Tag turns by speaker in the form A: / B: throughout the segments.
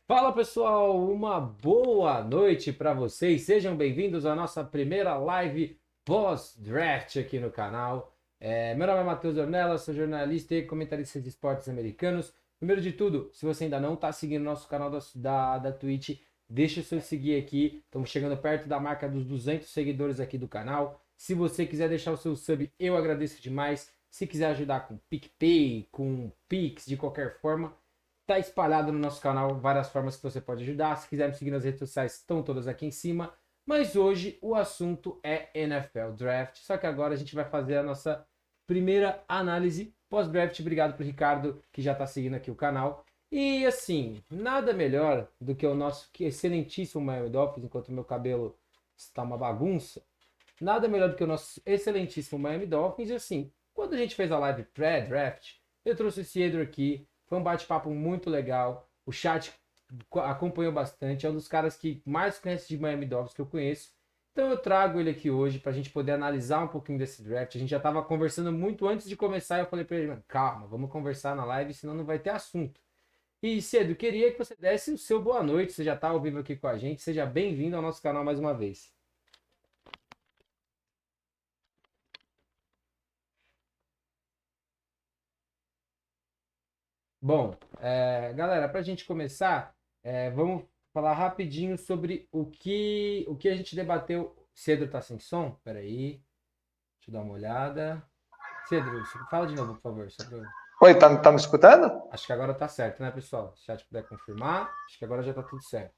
A: Fala pessoal, uma boa noite para vocês. Sejam bem-vindos à nossa primeira live pós-draft aqui no canal. Meu nome é Matheus Ornella, sou jornalista e comentarista de esportes americanos. Primeiro de tudo, se você ainda não está seguindo nosso canal da Twitch, deixa o seu seguir aqui. Estamos chegando perto da marca dos 200 seguidores aqui do canal. Se você quiser deixar o seu sub, eu agradeço demais. Se quiser ajudar com PicPay, com Pix, de qualquer forma, tá espalhado no nosso canal várias formas que você pode ajudar. Se quiser me seguir nas redes sociais, estão todas aqui em cima. Mas hoje o assunto é NFL Draft. Só que agora a gente vai fazer a nossa primeira análise pós-draft. Obrigado pro Ricardo, que já está seguindo aqui o canal. E assim, nada melhor do que o nosso excelentíssimo Miami Dolphins, enquanto o meu cabelo está uma bagunça. Nada melhor do que o nosso excelentíssimo Miami Dolphins. E assim, quando a gente fez a live pré-draft, eu trouxe esse Cedro aqui. Foi um bate-papo muito legal. O chat acompanhou bastante. É um dos caras que mais conhece de Miami Dolphins que eu conheço. Então eu trago ele aqui hoje para a gente poder analisar um pouquinho desse draft. A gente já estava conversando muito antes de começar. Eu falei para ele, calma, vamos conversar na live, senão não vai ter assunto. E Cedo, queria que você desse o seu boa noite. Você já está ao vivo aqui com a gente. Seja bem-vindo ao nosso canal mais uma vez. Bom, galera, para a gente começar, vamos falar rapidinho sobre o que a gente debateu. Cedro tá sem som? Peraí, deixa eu dar uma olhada. Cedro, fala de novo, por favor.
B: Oi, tá me escutando?
A: Acho que agora tá certo, né, pessoal? Se o chat puder confirmar, acho que agora já tá tudo certo.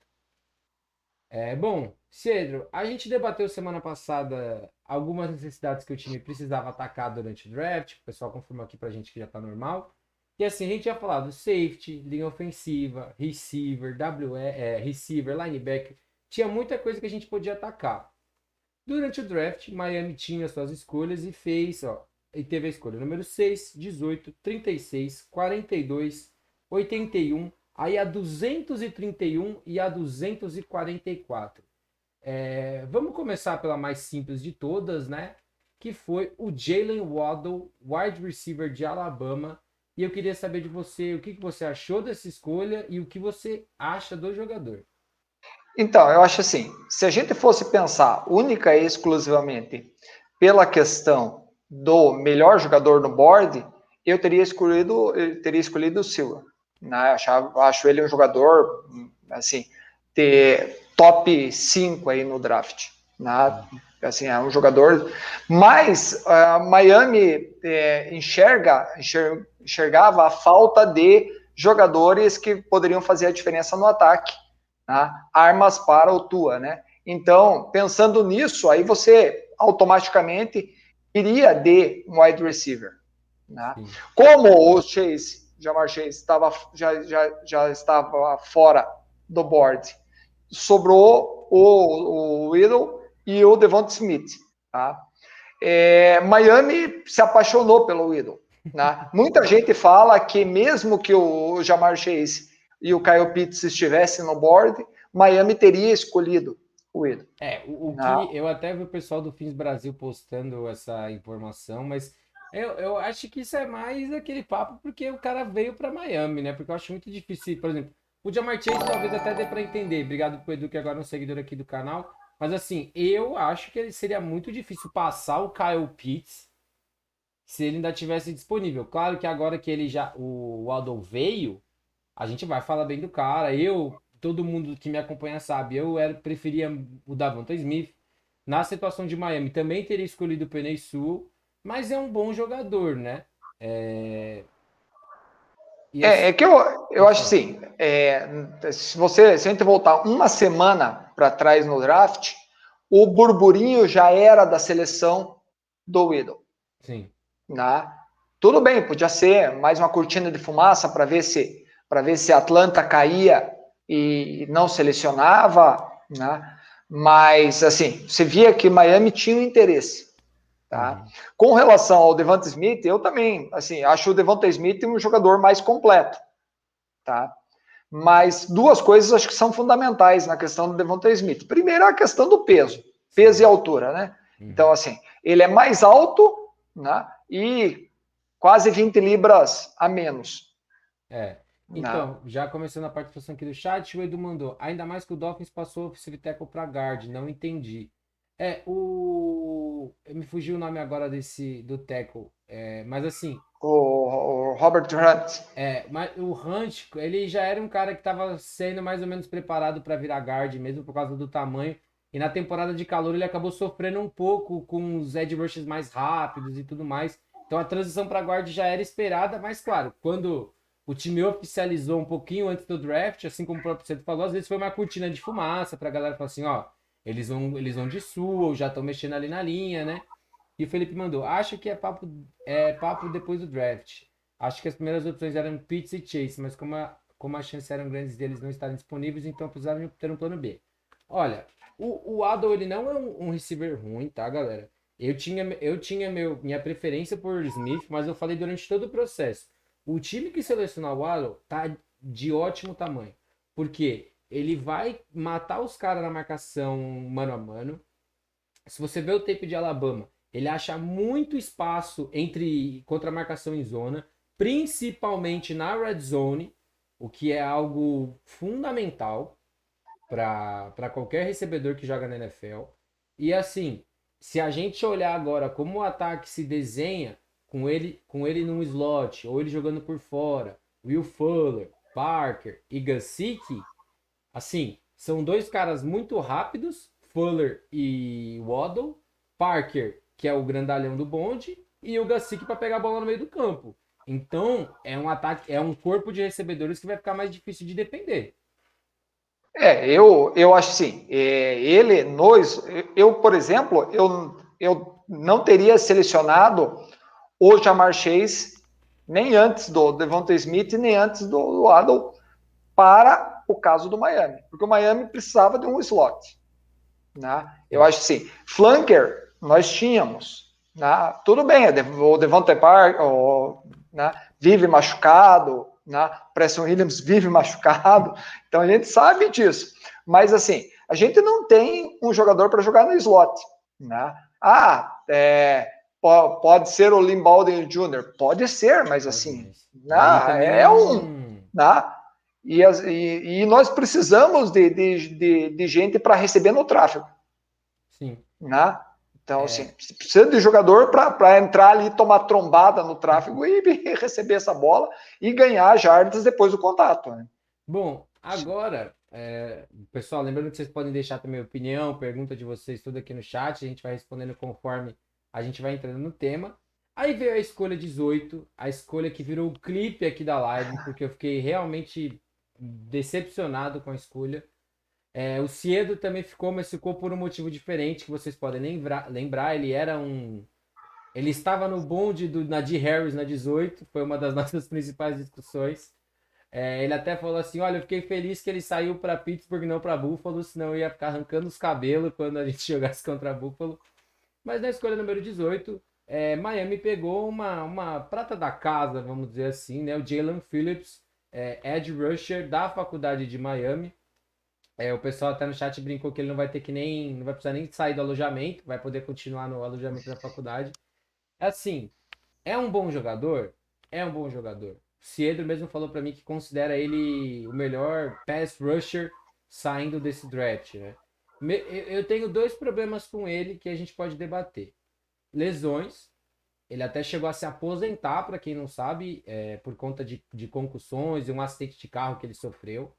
A: Bom, Cedro, a gente debateu semana passada algumas necessidades que o time precisava atacar durante o draft. O pessoal confirmou aqui pra gente que já tá normal. E assim, a gente ia falar do safety, linha ofensiva, receiver, receiver, linebacker. Tinha muita coisa que a gente podia atacar. Durante o draft, Miami tinha suas escolhas e fez, ó, e teve a escolha número 6, 18, 36, 42, 81, aí a 231 e a 244. Vamos começar pela mais simples de todas, né? Que foi o Jalen Waddle, wide receiver de Alabama. E eu queria saber de você o que você achou dessa escolha e o que você acha do jogador.
B: Então, eu acho assim, se a gente fosse pensar única e exclusivamente pela questão do melhor jogador no board, eu teria escolhido o Silva. Né? Acho ele um jogador, assim, top 5 aí no draft. Né? Assim, é um jogador. Mas Miami enxergava a falta de jogadores que poderiam fazer a diferença no ataque. Né? Armas para o Tua, né? Então, pensando nisso, aí você automaticamente iria de um wide receiver. Né?
A: Sim.
B: Como o Jamar Chase já estava fora do board, sobrou o Whittle e o Devonta Smith. Tá? Miami se apaixonou pelo Whittle. Né? Muita gente fala que mesmo que o Jamar Chase e o Kyle Pitts estivessem no board, Miami teria escolhido o Whittle.
A: O
B: Né?
A: que eu até vi o pessoal do Fins Brasil postando essa informação, mas eu acho que isso é mais aquele papo porque o cara veio para Miami, né? Porque eu acho muito difícil, por exemplo, o Jamar Chase talvez até dê para entender. Obrigado pro Edu, que agora é um seguidor aqui do canal. Mas assim, eu acho que ele seria muito difícil passar o Kyle Pitts se ele ainda tivesse disponível. Claro que agora que ele já, o Waddle veio, a gente vai falar bem do cara. Todo mundo que me acompanha sabe, preferia o Davante Smith. Na situação de Miami, também teria escolhido o Penei Sewell, mas é um bom jogador, né? É... E
B: É,
A: assim,
B: é que eu
A: pode
B: acho
A: falar.
B: assim, se a gente voltar uma semana para trás no draft, o burburinho já era da seleção do Whittle.
A: Sim.
B: Né? Tudo bem, podia ser mais uma cortina de fumaça para ver se Atlanta caía e não selecionava, né? Mas assim, você via que Miami tinha um interesse. Tá?
A: Uhum.
B: Com relação ao Devonta Smith, eu também assim, acho o Devonta Smith um jogador mais completo. Tá? Mas duas coisas acho que são fundamentais na questão do Devonta Smith. Primeiro, a questão do peso, peso e
A: Sim.
B: altura, né? Então,
A: Uhum.
B: assim, ele é mais alto, né? E quase 20 libras a menos.
A: É.
B: Né?
A: Então, já começando a participação aqui do chat, o Edu mandou. Ainda mais que o Dolphins passou o offensive tackle para guard, não entendi. Me fugiu o nome agora do tackle. Mas assim,
B: O Robert Hunt.
A: mas o Hunt, ele já era um cara que estava sendo mais ou menos preparado para virar guard, mesmo por causa do tamanho. E na temporada de calor ele acabou sofrendo um pouco com os edge rushes mais rápidos e tudo mais. Então a transição para guard já era esperada, mas claro, quando o time oficializou um pouquinho antes do draft, assim como o próprio Cedo falou, às vezes foi uma cortina de fumaça para a galera falar assim, ó, eles vão de sul, ou já estão mexendo ali na linha, né? E o Felipe mandou, acho que é papo depois do draft. Acho que as primeiras opções eram Pitts e Chase, mas como as chances eram grandes deles não estarem disponíveis, então precisaram ter um plano B. Olha, o Waddle, ele não é um receiver ruim, tá, galera? Eu tinha minha preferência por Smith, mas eu falei durante todo o processo. O time que selecionar o Waddle tá de ótimo tamanho. Porque ele vai matar os caras na marcação mano a mano. Se você vê o tape de Alabama, ele acha muito espaço contra a marcação em zona, principalmente na red zone, o que é algo fundamental para qualquer recebedor que joga na NFL. E assim, se a gente olhar agora como o ataque se desenha com ele num slot, ou ele jogando por fora, Will Fuller, Parker e Gesicki, assim, são dois caras muito rápidos, Fuller e Waddle, Parker, que é o grandalhão do bonde, e o Gesicki para pegar a bola no meio do campo. Então, é um ataque, é um corpo de recebedores que vai ficar mais difícil de defender.
B: Eu acho assim, eu, por exemplo, eu não teria selecionado o Jamar Chase nem antes do Devonta Smith, nem antes do Waddle para o caso do Miami, porque o Miami precisava de um slot. Né? Eu
A: Sim.
B: acho assim, flanker nós tínhamos. Né? Tudo bem, o Devontae Park né, vive machucado, né? Preston Williams vive machucado, então a gente sabe disso. Mas assim, a gente não tem um jogador para jogar no slot. Né? Pode ser o Lynn Bowden Jr., pode ser, mas
A: Pode,
B: assim,
A: mas. Aí
B: né,
A: também
B: é um.
A: não.
B: Né? E nós precisamos de gente para receber no tráfego.
A: Sim.
B: Né? Então, assim,
A: É,
B: precisa de jogador para entrar ali, tomar trombada no tráfego e receber essa bola e ganhar jardas depois do contato. Né?
A: Bom, agora, pessoal, lembrando que vocês podem deixar também opinião, pergunta de vocês, tudo aqui no chat, a gente vai respondendo conforme a gente vai entrando no tema. Aí veio a escolha 18, a escolha que virou o clipe aqui da live, porque eu fiquei realmente decepcionado com a escolha. O Ciedo também ficou, mas ficou por um motivo diferente, que vocês podem lembrar. Ele estava no bonde do Najee Harris na 18, foi uma das nossas principais discussões. Ele até falou assim: olha, eu fiquei feliz que ele saiu para Pittsburgh, não para Buffalo, senão eu ia ficar arrancando os cabelos quando a gente jogasse contra Buffalo. Mas na escolha número 18, Miami pegou uma prata da casa, vamos dizer assim, né? O Jalen Phillips, edge rusher da faculdade de Miami. O pessoal até no chat brincou que ele não vai precisar nem sair do alojamento, vai poder continuar no alojamento da faculdade. Assim, é um bom jogador? É um bom jogador. Cedro mesmo falou pra mim que considera ele o melhor pass rusher saindo desse draft, né? Eu tenho dois problemas com ele que a gente pode debater. Lesões. Ele até chegou a se aposentar, para quem não sabe, por conta de concussões e um acidente de carro que ele sofreu.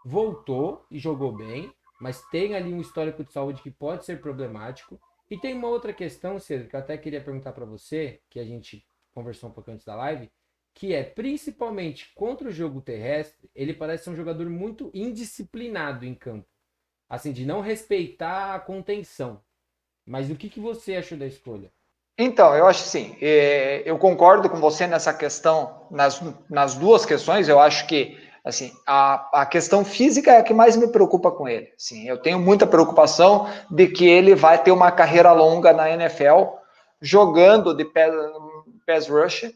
A: Voltou e jogou bem, mas tem ali um histórico de saúde que pode ser problemático. E tem uma outra questão, Cedro, que eu até queria perguntar para você, que a gente conversou um pouco antes da live, que é, principalmente contra o jogo terrestre, ele parece ser um jogador muito indisciplinado em campo. Assim, de não respeitar a contenção. Mas o que você achou da escolha?
B: Então, eu acho assim, eu concordo com você nessa questão, nas duas questões, eu acho que assim, a questão física é a que mais me preocupa com ele. Assim, eu tenho muita preocupação de que ele vai ter uma carreira longa na NFL jogando de pass rush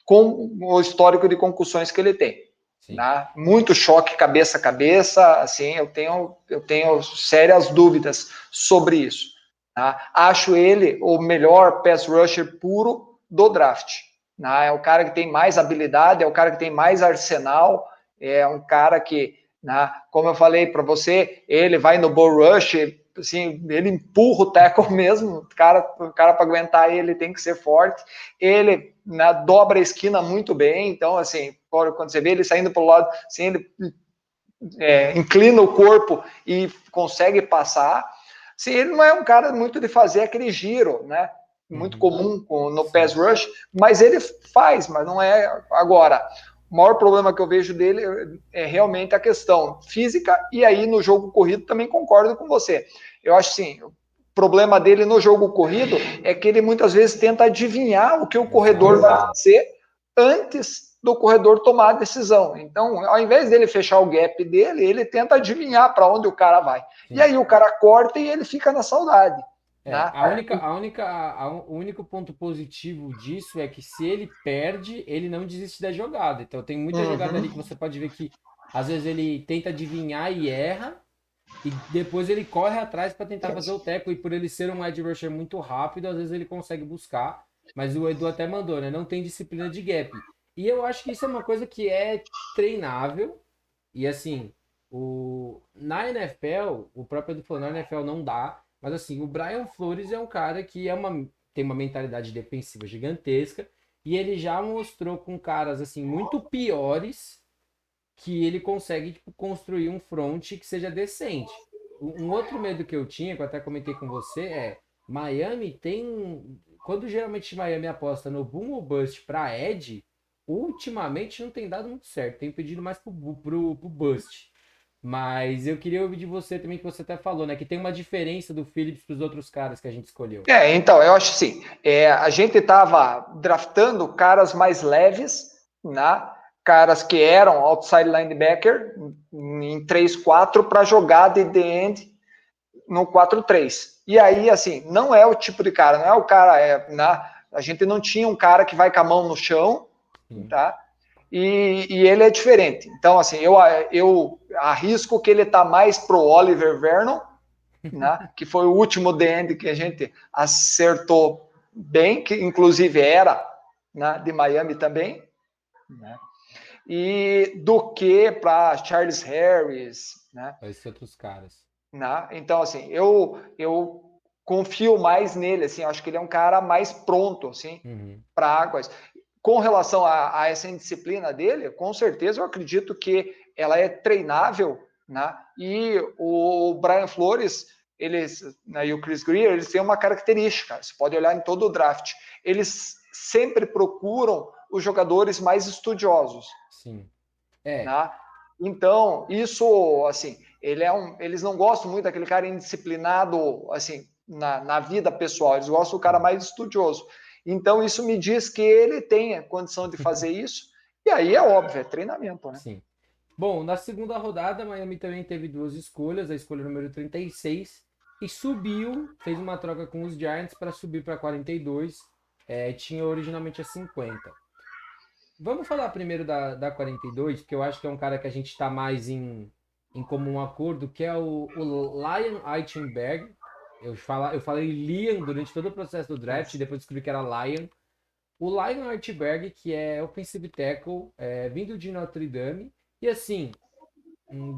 B: com o histórico de concussões que ele tem.
A: Sim.
B: Né? Muito choque cabeça a cabeça, assim, eu tenho sérias dúvidas sobre isso. Tá? Acho ele o melhor pass rusher puro do draft. Né? É o cara que tem mais habilidade, é o cara que tem mais arsenal, É um cara que, né, como eu falei para você, ele vai no bull rush, assim, ele empurra o tackle mesmo, o cara para aguentar ele tem que ser forte, ele, né, dobra a esquina muito bem, então assim, quando você vê ele saindo para o lado, assim, ele inclina o corpo e consegue passar. Sim, ele não é um cara muito de fazer aquele giro, né? Muito comum no pass rush, mas ele faz, mas não é agora. O maior problema que eu vejo dele é realmente a questão física, e aí no jogo corrido também concordo com você. Eu acho assim, o problema dele no jogo corrido é que ele muitas vezes tenta adivinhar o que o corredor vai fazer antes do corredor tomar a decisão. Então, ao invés dele fechar o gap dele, ele tenta adivinhar para onde o cara vai. Sim. E aí o cara corta e ele fica na saudade. Né?
A: O único ponto positivo disso é que se ele perde, ele não desiste da jogada. Então tem muita jogada ali que você pode ver que às vezes ele tenta adivinhar e erra, e depois ele corre atrás para tentar fazer o tackle, e por ele ser um edge rusher muito rápido, às vezes ele consegue buscar, mas o Edu até mandou, né? Não tem disciplina de gap. E eu acho que isso é uma coisa que é treinável, e assim, na NFL, o próprio Edu falou, na NFL não dá, mas assim, o Brian Flores é um cara que tem uma mentalidade defensiva gigantesca, e ele já mostrou com caras assim muito piores que ele consegue tipo, construir um front que seja decente. Um outro medo que eu tinha, que eu até comentei com você, é Miami tem. Quando geralmente Miami aposta no boom ou bust para Edge, ultimamente não tem dado muito certo. Tem pedido mais pro bust. Mas eu queria ouvir de você também, que você até falou, né? Que tem uma diferença do Phillips para os outros caras que a gente escolheu.
B: Então, eu acho assim, a gente estava draftando caras mais leves, né? Caras que eram outside linebacker em 3-4 para jogar de end no 4-3. E aí, assim, não é o tipo de cara, não é o cara, né? A gente não tinha um cara que vai com a mão no chão, tá? E ele é diferente. Então, assim, eu arrisco que ele tá mais pro Oliver Vernon, né? Que foi o último DN que a gente acertou bem, que inclusive era, né, de Miami também, né? E do que para Charles Harris, né?
A: Esses outros caras.
B: Né? Então, assim, eu confio mais nele, assim, acho que ele é um cara mais pronto, assim, para águas. Com relação a essa indisciplina dele, com certeza eu acredito que ela é treinável, né? E o Brian Flores, eles, né, e o Chris Greer, eles têm uma característica, você pode olhar em todo o draft, eles sempre procuram os jogadores mais estudiosos.
A: Sim.
B: Né? Então, isso, assim, eles não gostam muito daquele cara indisciplinado, assim, na vida pessoal, eles gostam do cara mais estudioso. Então, isso me diz que ele tem a condição de fazer isso, e aí é óbvio, é treinamento, né?
A: Sim. Bom, na segunda rodada, Miami também teve duas escolhas, a escolha número 36, e subiu, fez uma troca com os Giants para subir para 42, tinha originalmente a 50. Vamos falar primeiro da 42, porque eu acho que é um cara que a gente está mais em comum acordo, que é o Lion Eichenberg. Eu falei Liam durante todo o processo do draft, e depois descobri que era Lion. O Lion Eichenberg, que é offensive tackle, vindo de Notre Dame, e assim,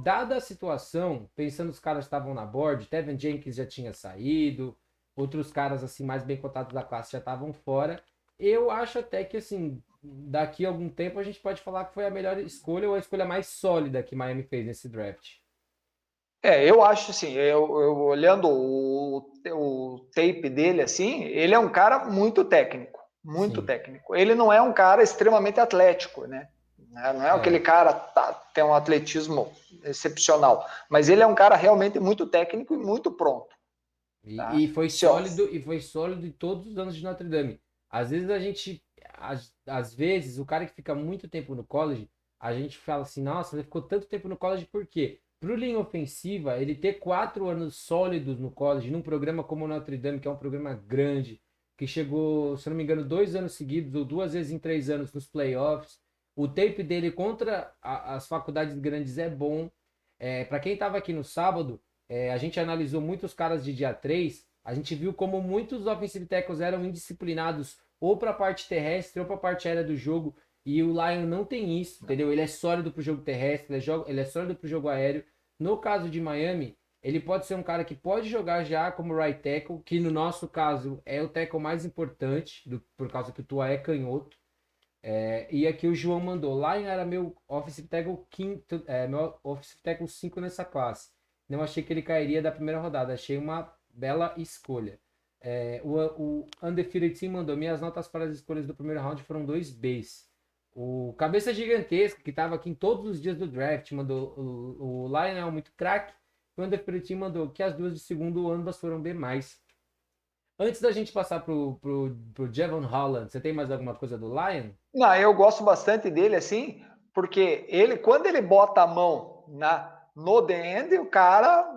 A: dada a situação, pensando os caras que estavam na board, Tevin Jenkins já tinha saído, outros caras assim mais bem cotados da classe já estavam fora. Eu acho até que assim, daqui a algum tempo a gente pode falar que foi a melhor escolha ou a escolha mais sólida que Miami fez nesse draft.
B: Eu acho assim, eu olhando o tape dele assim, ele é um cara muito técnico, muito
A: Sim.
B: técnico. Ele não é um cara extremamente atlético, né? Não é aquele cara que tem um atletismo excepcional, mas ele é um cara realmente muito técnico e muito pronto. Tá?
A: E foi sólido em todos os anos de Notre Dame. Às vezes às vezes o cara que fica muito tempo no college, a gente fala assim, nossa, ele ficou tanto tempo no college por quê? Pro linha ofensiva, ele ter 4 anos sólidos no college, num programa como o Notre Dame, que é um programa grande, que chegou, se não me engano, 2 anos seguidos ou 2 vezes em 3 anos nos playoffs. O tape dele contra as faculdades grandes é bom. Para quem estava aqui no sábado, a gente analisou muitos caras de dia 3, a gente viu como muitos offensive tackles eram indisciplinados ou para a parte terrestre ou para a parte aérea do jogo. E o Lion não tem isso, entendeu? Ele é sólido pro jogo terrestre, ele é sólido pro jogo aéreo. No caso de Miami, ele pode ser um cara que pode jogar já como right tackle, que no nosso caso é o tackle mais importante, por causa que o Tua é canhoto. E aqui o João mandou, Lion era meu offensive tackle quinto, meu offensive tackle 5 nessa classe. Não achei que ele cairia da primeira rodada, achei uma bela escolha. O Undefeated Team mandou, minhas notas para as escolhas do primeiro round foram 2 Bs. O Cabeça Gigantesca, que estava aqui em todos os dias do draft, mandou o Lionel muito craque. O Undefeated Team mandou que as duas de segundo, ambas foram B+. Antes da gente passar pro Javon Holland, você tem mais alguma coisa do Lion?
B: Não, eu gosto bastante dele, assim, porque ele, quando ele bota a mão no the end, o cara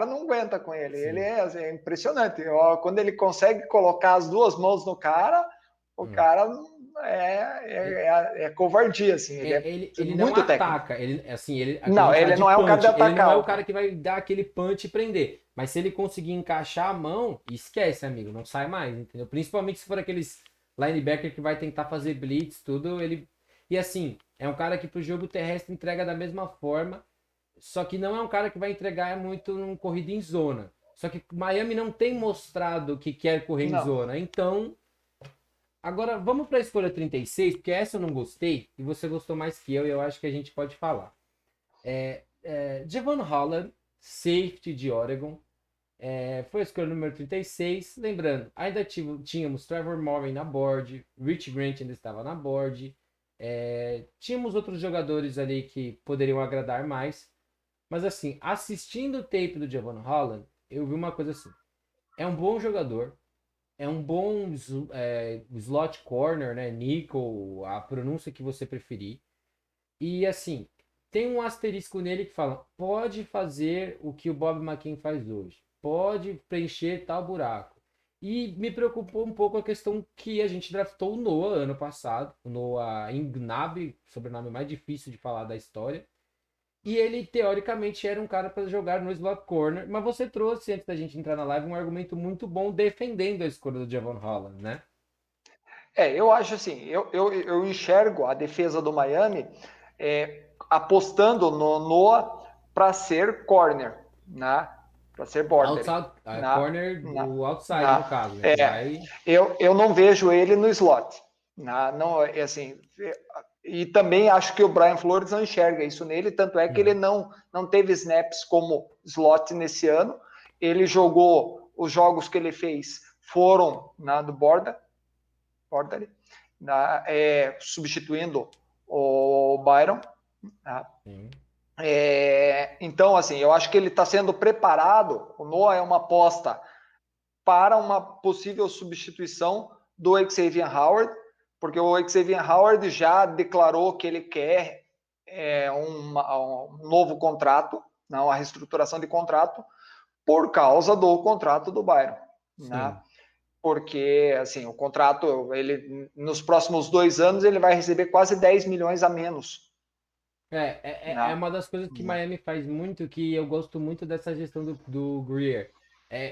B: não aguenta com ele.
A: Sim.
B: Ele é impressionante. Quando ele consegue colocar as duas mãos no cara, o cara é covardia, assim.
A: Ele não
B: muito técnico.
A: ataca. Ele, assim,
B: Não, ele não é o cara de atacar.
A: Ele não é o cara que vai dar aquele punch e prender. Mas se ele conseguir encaixar a mão, esquece, amigo. Não sai mais, entendeu? Principalmente se for aqueles linebacker que vai tentar fazer blitz, tudo. E assim, é um cara que pro jogo terrestre entrega da mesma forma. Só que não é um cara que vai entregar muito num corrida em zona. Só que Miami não tem mostrado que quer correr em zona. Então, agora vamos para a escolha 36, porque essa eu não gostei e você gostou mais que eu, e eu acho que a gente pode falar. Javon Holland, safety de Oregon, foi a escolha número 36. Lembrando, ainda tínhamos Trevor Morin na board, Rich Grant ainda estava na board, tínhamos outros jogadores ali que poderiam agradar mais. Mas assim, assistindo o tape do Javon Holland, eu vi uma coisa assim. É um bom jogador, é um bom slot corner, né? Nickel, a pronúncia que você preferir. E assim, tem um asterisco nele que fala: pode fazer o que o Bob McKeon faz hoje, pode preencher tal buraco. E me preocupou um pouco a questão que a gente draftou o Noah ano passado, o Noah Ingnab, sobrenome mais difícil de falar da história. E ele, teoricamente, era um cara para jogar no slot corner. Mas você trouxe, antes da gente entrar na live, um argumento muito bom defendendo a escolha do Javon Holland, né?
B: Eu acho assim, eu enxergo a defesa do Miami apostando no Noah para ser corner, né? Para ser border.
A: Corner do outside, no caso. Né?
B: Eu não vejo ele no slot. Não, assim, e também acho que o Brian Flores não enxerga isso nele, tanto é que ele não teve snaps como slot nesse ano. Ele jogou, os jogos que ele fez foram do border, substituindo o Byron. Então, assim, eu acho que ele está sendo preparado. O Noah é uma aposta para uma possível substituição do Xavier Howard, porque o Xavier Howard já declarou que ele quer um novo contrato, não, uma reestruturação de contrato, por causa do contrato do Byron. Né? Porque assim, o contrato, ele nos próximos 2 anos, ele vai receber quase 10 milhões a menos.
A: É uma das coisas que Miami faz muito, que eu gosto muito dessa gestão do Greer.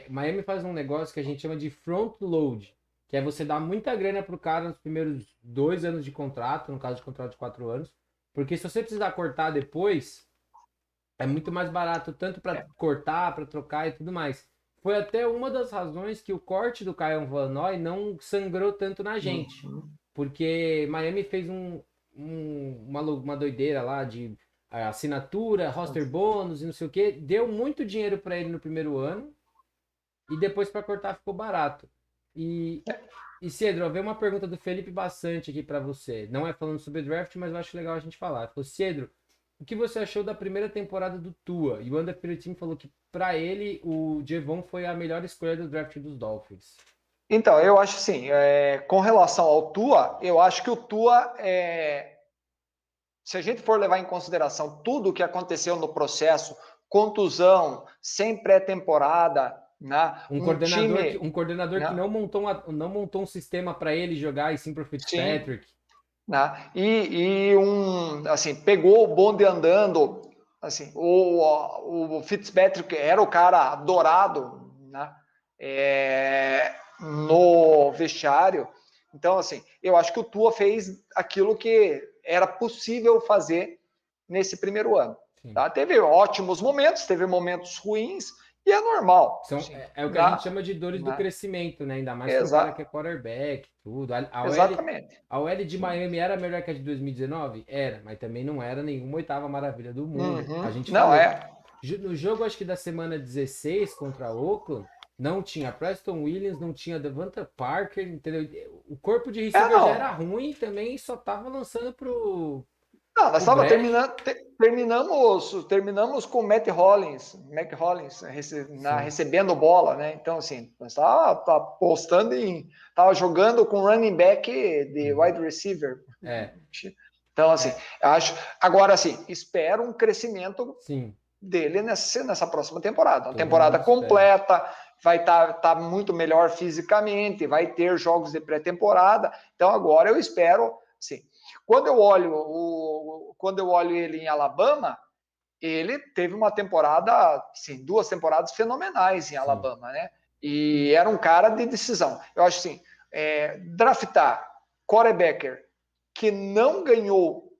A: Miami faz um negócio que a gente chama de front load, que é você dar muita grana pro cara nos primeiros 2 anos de contrato, no caso de contrato de 4 anos, porque se você precisar cortar depois, é muito mais barato, tanto para cortar, para trocar e tudo mais. Foi até uma das razões que o corte do Kyle Van Noy não sangrou tanto na gente. Porque Miami fez uma doideira lá de assinatura, roster bônus e não sei o que. Deu muito dinheiro para ele no primeiro ano. E depois para cortar ficou barato. E Cedro, veio uma pergunta do Felipe Bastante aqui para você. Não é falando sobre draft, mas eu acho legal a gente falar. Ele falou: Cedro, o que você achou da primeira temporada do Tua? E o Undefeated Team falou que para ele o Javon foi a melhor escolha do draft dos Dolphins.
B: Então, eu acho assim, com relação ao Tua, eu acho que o Tua, se a gente for levar em consideração tudo o que aconteceu no processo, contusão, sem pré-temporada, né?
A: Um coordenador que não montou um sistema para ele jogar, e sim para o Fitzpatrick.
B: Sim. Né? Assim, pegou o bonde andando, assim, o Fitzpatrick era o cara adorado, né? No vestiário, Então, assim, eu acho que o Tua fez aquilo que era possível fazer nesse primeiro ano. Tá? Teve ótimos momentos, teve momentos ruins, e é normal.
A: É o que a gente chama de dores do crescimento, né? Ainda mais para o cara que é quarterback, tudo.
B: Exatamente.
A: A OL de Miami era melhor que a de 2019? Era, mas também não era nenhuma oitava maravilha do mundo. A gente
B: não
A: falou.
B: é.
A: No jogo, acho que da semana 16 contra Oakland, não tinha Preston Williams, não tinha Devonta Parker, entendeu? O corpo de receiver já era ruim também, só tava lançando pro.
B: Não, nós estávamos terminamos com o Mac Hollins recebendo bola, né? Então, assim, nós estávamos apostando estava jogando com running back de wide receiver. Então, assim, acho. Agora, assim, espero um crescimento dele nessa próxima temporada. Uma temporada completa, vai estar muito melhor fisicamente, vai ter jogos de pré-temporada. Então, agora eu espero, assim. Quando eu olho ele em Alabama, ele teve uma temporada, sim, 2 temporadas fenomenais em Alabama, né? E era um cara de decisão. Eu acho assim, draftar quarterbacker que não ganhou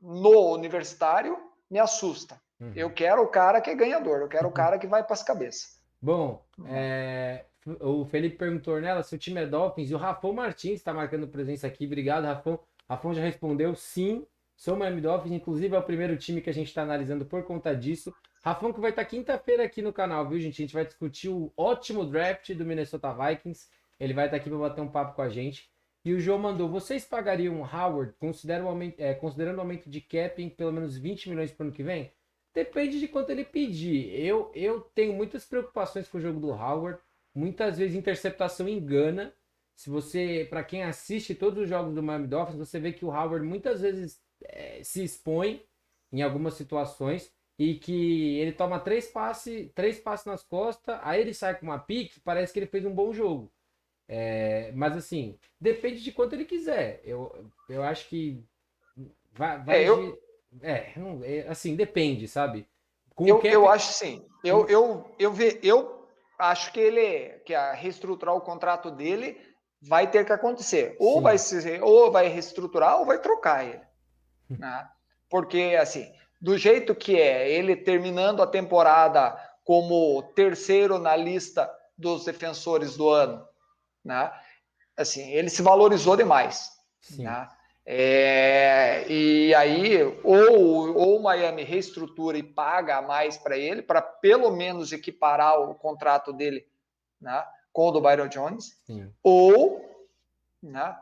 B: no universitário me assusta. Eu quero o cara que é ganhador, eu quero o cara que vai para as cabeças.
A: Bom, o Felipe perguntou nela se o time é Dolphins e o Rafão Martins está marcando presença aqui. Obrigado, Rafão. Rafão já respondeu, sim, sou Miami Dolphins, inclusive é o primeiro time que a gente está analisando por conta disso. Rafão que vai estar quinta-feira aqui no canal, viu, gente? A gente vai discutir o ótimo draft do Minnesota Vikings. Ele vai estar aqui para bater um papo com a gente. E o João mandou, vocês pagariam Howard considerando o aumento de cap em pelo menos 20 milhões para o ano que vem? Depende de quanto ele pedir. Eu tenho muitas preocupações com o jogo do Howard. Muitas vezes interceptação engana. Se você, para quem assiste todos os jogos do Miami Dolphins, você vê que o Howard muitas vezes se expõe em algumas situações e que ele toma três passes nas costas, aí ele sai com uma pique, parece que ele fez um bom jogo. Mas assim, depende de quanto ele quiser. Eu acho que assim, depende, sabe?
B: Eu acho sim. Eu acho que a reestruturar o contrato dele vai ter que acontecer. Ou vai reestruturar ou vai trocar ele. Né? Porque, assim, do jeito que ele terminando a temporada como terceiro na lista dos defensores do ano, né? Assim, ele se valorizou demais. Né? E aí, ou o Miami reestrutura e paga a mais para ele, para pelo menos equiparar o contrato dele, né, com o do Byron Jones, ou, né,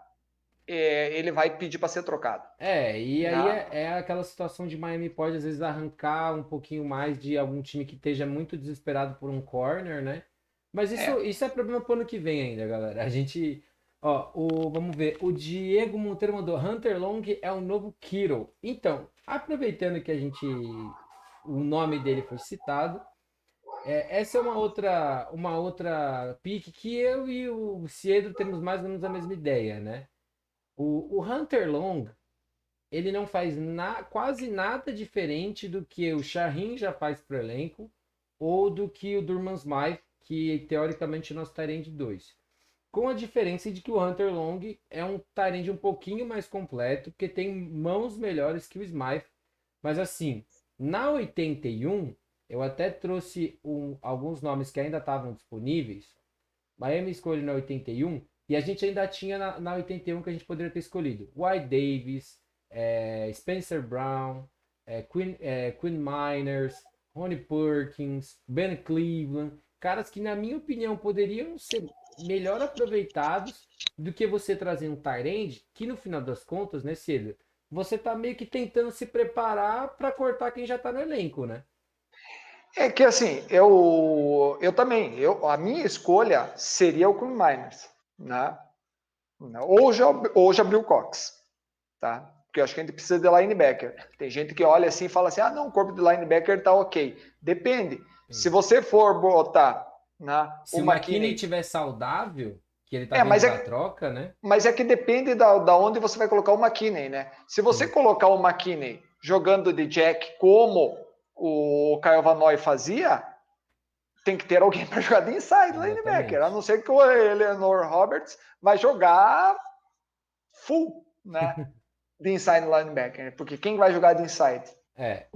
B: ele vai pedir para ser trocado.
A: E aí é aquela situação de Miami pode às vezes arrancar um pouquinho mais de algum time que esteja muito desesperado por um corner, né? Mas isso é problema pro ano que vem ainda, galera. A gente. Vamos ver. O Diego Monteiro mandou: Hunter Long é o novo Kittle. Então, aproveitando que o nome dele foi citado, essa é uma outra pique que eu e o Ciedro temos mais ou menos a mesma ideia, né? O Hunter Long, ele não faz quase nada diferente do que o Shahin já faz pro elenco ou do que o Durman Smythe, que teoricamente nós teremos de 2. Com a diferença de que o Hunter Long é um Tyrande um pouquinho mais completo, porque tem mãos melhores que o Smythe. Mas assim, na 81, eu até trouxe alguns nomes que ainda estavam disponíveis. Miami escolheu na 81, e a gente ainda tinha na 81 que a gente poderia ter escolhido. White Davis, Spencer Brown, Quinn Miners, Ronnie Perkins, Ben Cleveland. Caras que, na minha opinião, poderiam ser melhor aproveitados do que você trazer um tight end, que no final das contas, né, Cedro? Você tá meio que tentando se preparar para cortar quem já tá no elenco, né?
B: É que assim, eu também, a minha escolha seria o Quinn Miners, né? Hoje abriu o Cox, tá? Porque eu acho que a gente precisa de linebacker. Tem gente que olha assim e fala assim, não, o corpo de linebacker tá ok. Depende. Se você for botar, né,
A: se o McKinney estiver saudável, que ele tá vindo da troca, né?
B: Mas é que depende da onde você vai colocar o McKinney, né? Se você colocar o McKinney jogando de jack como o Kyle Van Noy fazia, tem que ter alguém para jogar de inside linebacker, a não ser que o Eleanor Roberts vai jogar full, né, de inside linebacker, né? Porque quem vai jogar de inside? Né?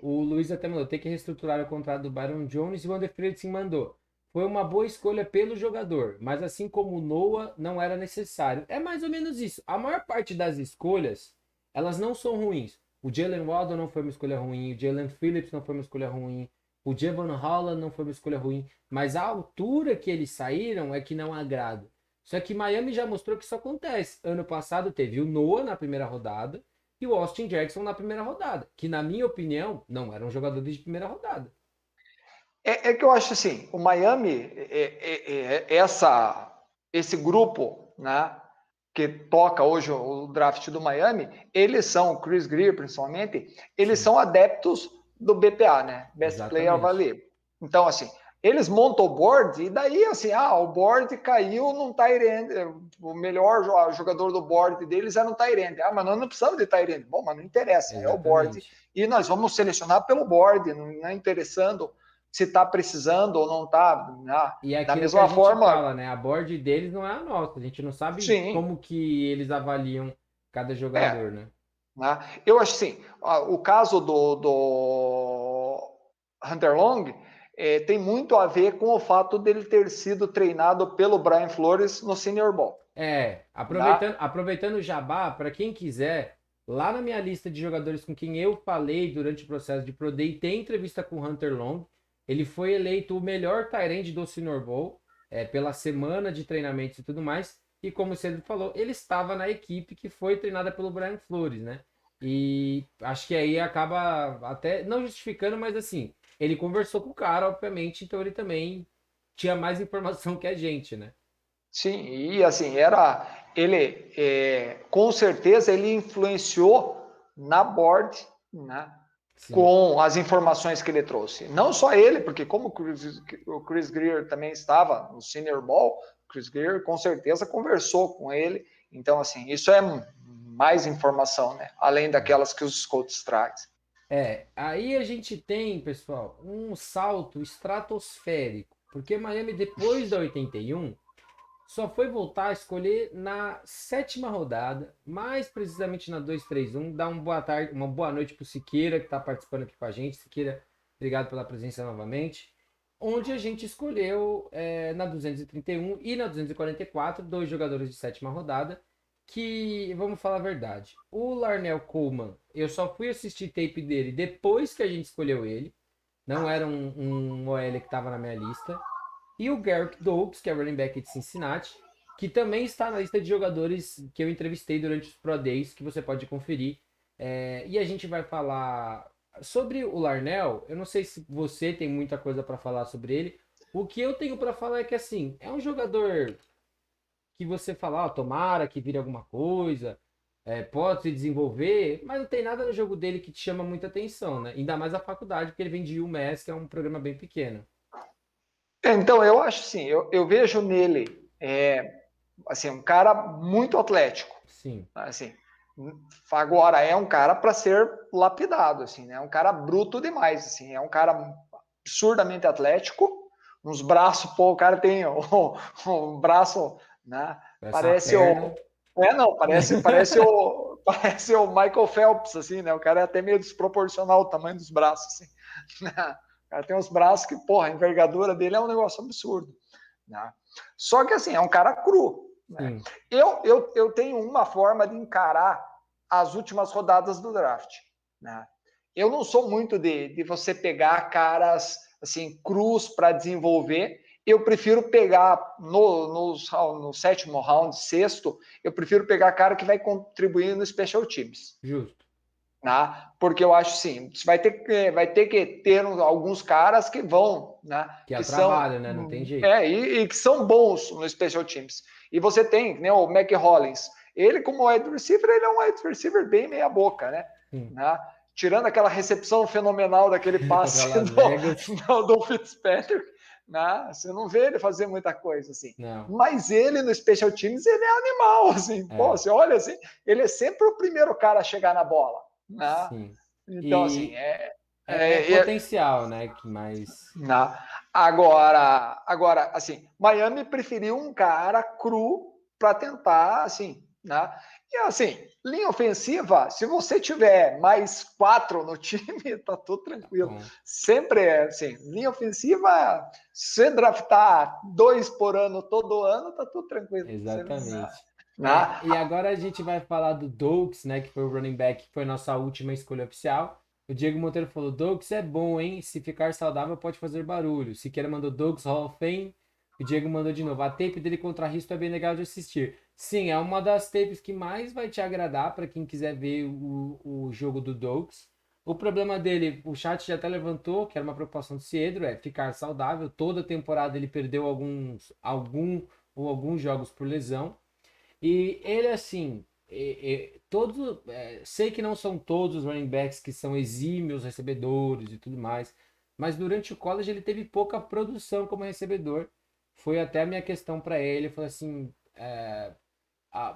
A: O Luiz até mandou, tem que reestruturar o contrato do Byron Jones e o Wander Friedson mandou. Foi uma boa escolha pelo jogador, mas assim como o Noah, não era necessário. É mais ou menos isso. A maior parte das escolhas, elas não são ruins. O Jalen Waddle não foi uma escolha ruim, o Jalen Phillips não foi uma escolha ruim, o Javon Holland não foi uma escolha ruim, mas a altura que eles saíram é que não agrada. Só que Miami já mostrou que isso acontece. Ano passado teve o Noah na primeira rodada, e o Austin Jackson na primeira rodada, que na minha opinião não eram jogadores de primeira rodada.
B: É que eu acho assim, o Miami, esse grupo, né, que toca hoje o draft do Miami, eles são, o Chris Greer principalmente, eles
A: Sim.
B: são adeptos do BPA, né, Best Player
A: Exatamente.
B: Available. Então, assim, eles montam o board e daí, assim, o board caiu num tight end, o melhor jogador do board deles era um tight end. Mas nós não precisamos de tight end. Bom, mas não interessa, é o board.
A: Exatamente.
B: E nós vamos selecionar pelo board, não é interessando se está precisando ou não está.
A: E é
B: Da
A: aquilo que a
B: mesma
A: gente
B: forma,
A: fala, né? A board deles não é a nossa. A gente não sabe
B: sim,
A: como que eles avaliam cada
B: é.
A: jogador, né?
B: Né? Eu acho assim, o caso do Hunter Long tem muito a ver com o fato dele ter sido treinado pelo Brian Flores no Senior Bowl. Né?
A: Aproveitando o jabá, para quem quiser, lá na minha lista de jogadores com quem eu falei durante o processo de Pro Day, tem entrevista com o Hunter Long. Ele foi eleito o melhor tight end do Senior Bowl, pela semana de treinamentos e tudo mais. E como você falou, ele estava na equipe que foi treinada pelo Brian Flores, né? E acho que aí acaba até não justificando, mas assim, ele conversou com o cara, obviamente, então ele também tinha mais informação que a gente, né?
B: Sim, e assim, ele, com certeza, ele influenciou na board, né,
A: Sim.
B: com as informações que ele trouxe. Não só ele, porque como o Chris Greer também estava no Senior Bowl, o Chris Greer com certeza conversou com ele. Então, assim, isso é mais informação, né, além daquelas que os scouts trazem.
A: Aí a gente tem, pessoal, um salto estratosférico, porque Miami, depois da 81, só foi voltar a escolher na sétima rodada, mais precisamente na 231. Dá uma boa tarde, uma boa noite para o Siqueira, que está participando aqui com a gente. Siqueira, obrigado pela presença novamente. Onde a gente escolheu na 231 e na 244, dois jogadores de sétima rodada, que, vamos falar a verdade, o Larnell Coleman, eu só fui assistir tape dele depois que a gente escolheu ele, não era um OL que estava na minha lista. E o Garrett Doakes, que é running back de Cincinnati, que também está na lista de jogadores que eu entrevistei durante os Pro Days, que você pode conferir. E a gente vai falar sobre o Larnell. Eu não sei se você tem muita coisa para falar sobre ele. O que eu tenho para falar é que, assim, é um jogador que você fala, tomara que vire alguma coisa, pode se desenvolver, mas não tem nada no jogo dele que te chama muita atenção, né? Ainda mais a faculdade, porque ele vem de UMass, que é um programa bem pequeno.
B: Então, eu acho assim, eu vejo nele assim, um cara muito atlético.
A: Sim.
B: Assim, agora é um cara para ser lapidado, assim, né? É um cara bruto demais, assim, é um cara absurdamente atlético, nos braços, pô, o cara tem um braço, né?
A: Essa
B: Parece
A: perna.
B: não, parece o Michael Phelps, assim, né? O cara é até meio desproporcional o tamanho dos braços, assim. Né? O cara tem uns braços que, porra, a envergadura dele é um negócio absurdo, né? Só que assim, é um cara cru, né?
A: Sim.
B: Eu tenho uma forma de encarar as últimas rodadas do draft, né? Eu não sou muito de você pegar caras assim crus para desenvolver. Eu prefiro pegar no sétimo round, sexto, eu prefiro pegar cara que vai contribuir no special teams.
A: Justo.
B: Né? Porque eu acho sim, vai ter que ter alguns caras que vão, né?
A: Que é
B: Que
A: o trabalho,
B: são
A: né? Não tem jeito.
B: e que são bons no special teams. E você tem, né, o Mac Hollins. Ele, como wide receiver, ele é um wide receiver bem meia boca, né?
A: Sim.
B: Né? Tirando aquela recepção fenomenal daquele
A: Contra
B: passe
A: Las Vegas.
B: do Fitzpatrick, né? Você não vê ele fazer muita coisa assim.
A: Não.
B: Mas ele no special teams, ele é animal, assim. Pô,
A: É.
B: você olha assim, ele é sempre o primeiro cara a chegar na bola. Né?
A: Sim.
B: Então, assim,
A: E é potencial, né? Mas.
B: né? Agora, assim, Miami preferiu um cara cru para tentar, assim, né? E assim, linha ofensiva, se você tiver mais 4 no time, tá tudo tranquilo.
A: Bom,
B: Sempre é assim, linha ofensiva, se draftar 2 por ano todo ano, tá tudo tranquilo. Você,
A: exatamente.
B: né?
A: E agora a gente vai falar do Doaks, né, que foi o running back, que foi a nossa última escolha oficial. O Diego Monteiro falou: Doaks é bom, hein? Se ficar saudável, pode fazer barulho. Siqueira mandou Doaks Hall of Fame. O Diego mandou de novo: a tape dele contra Risto é bem legal de assistir. Sim, é uma das tapes que mais vai te agradar para quem quiser ver o jogo do Doaks. O problema dele, o chat já até levantou, que era uma preocupação do Ciedro, é ficar saudável. Toda temporada ele perdeu alguns jogos por lesão. E ele, assim, sei que não são todos os running backs que são exímios recebedores e tudo mais, mas durante o college ele teve pouca produção como recebedor. Foi até a minha questão para ele. Eu falei assim: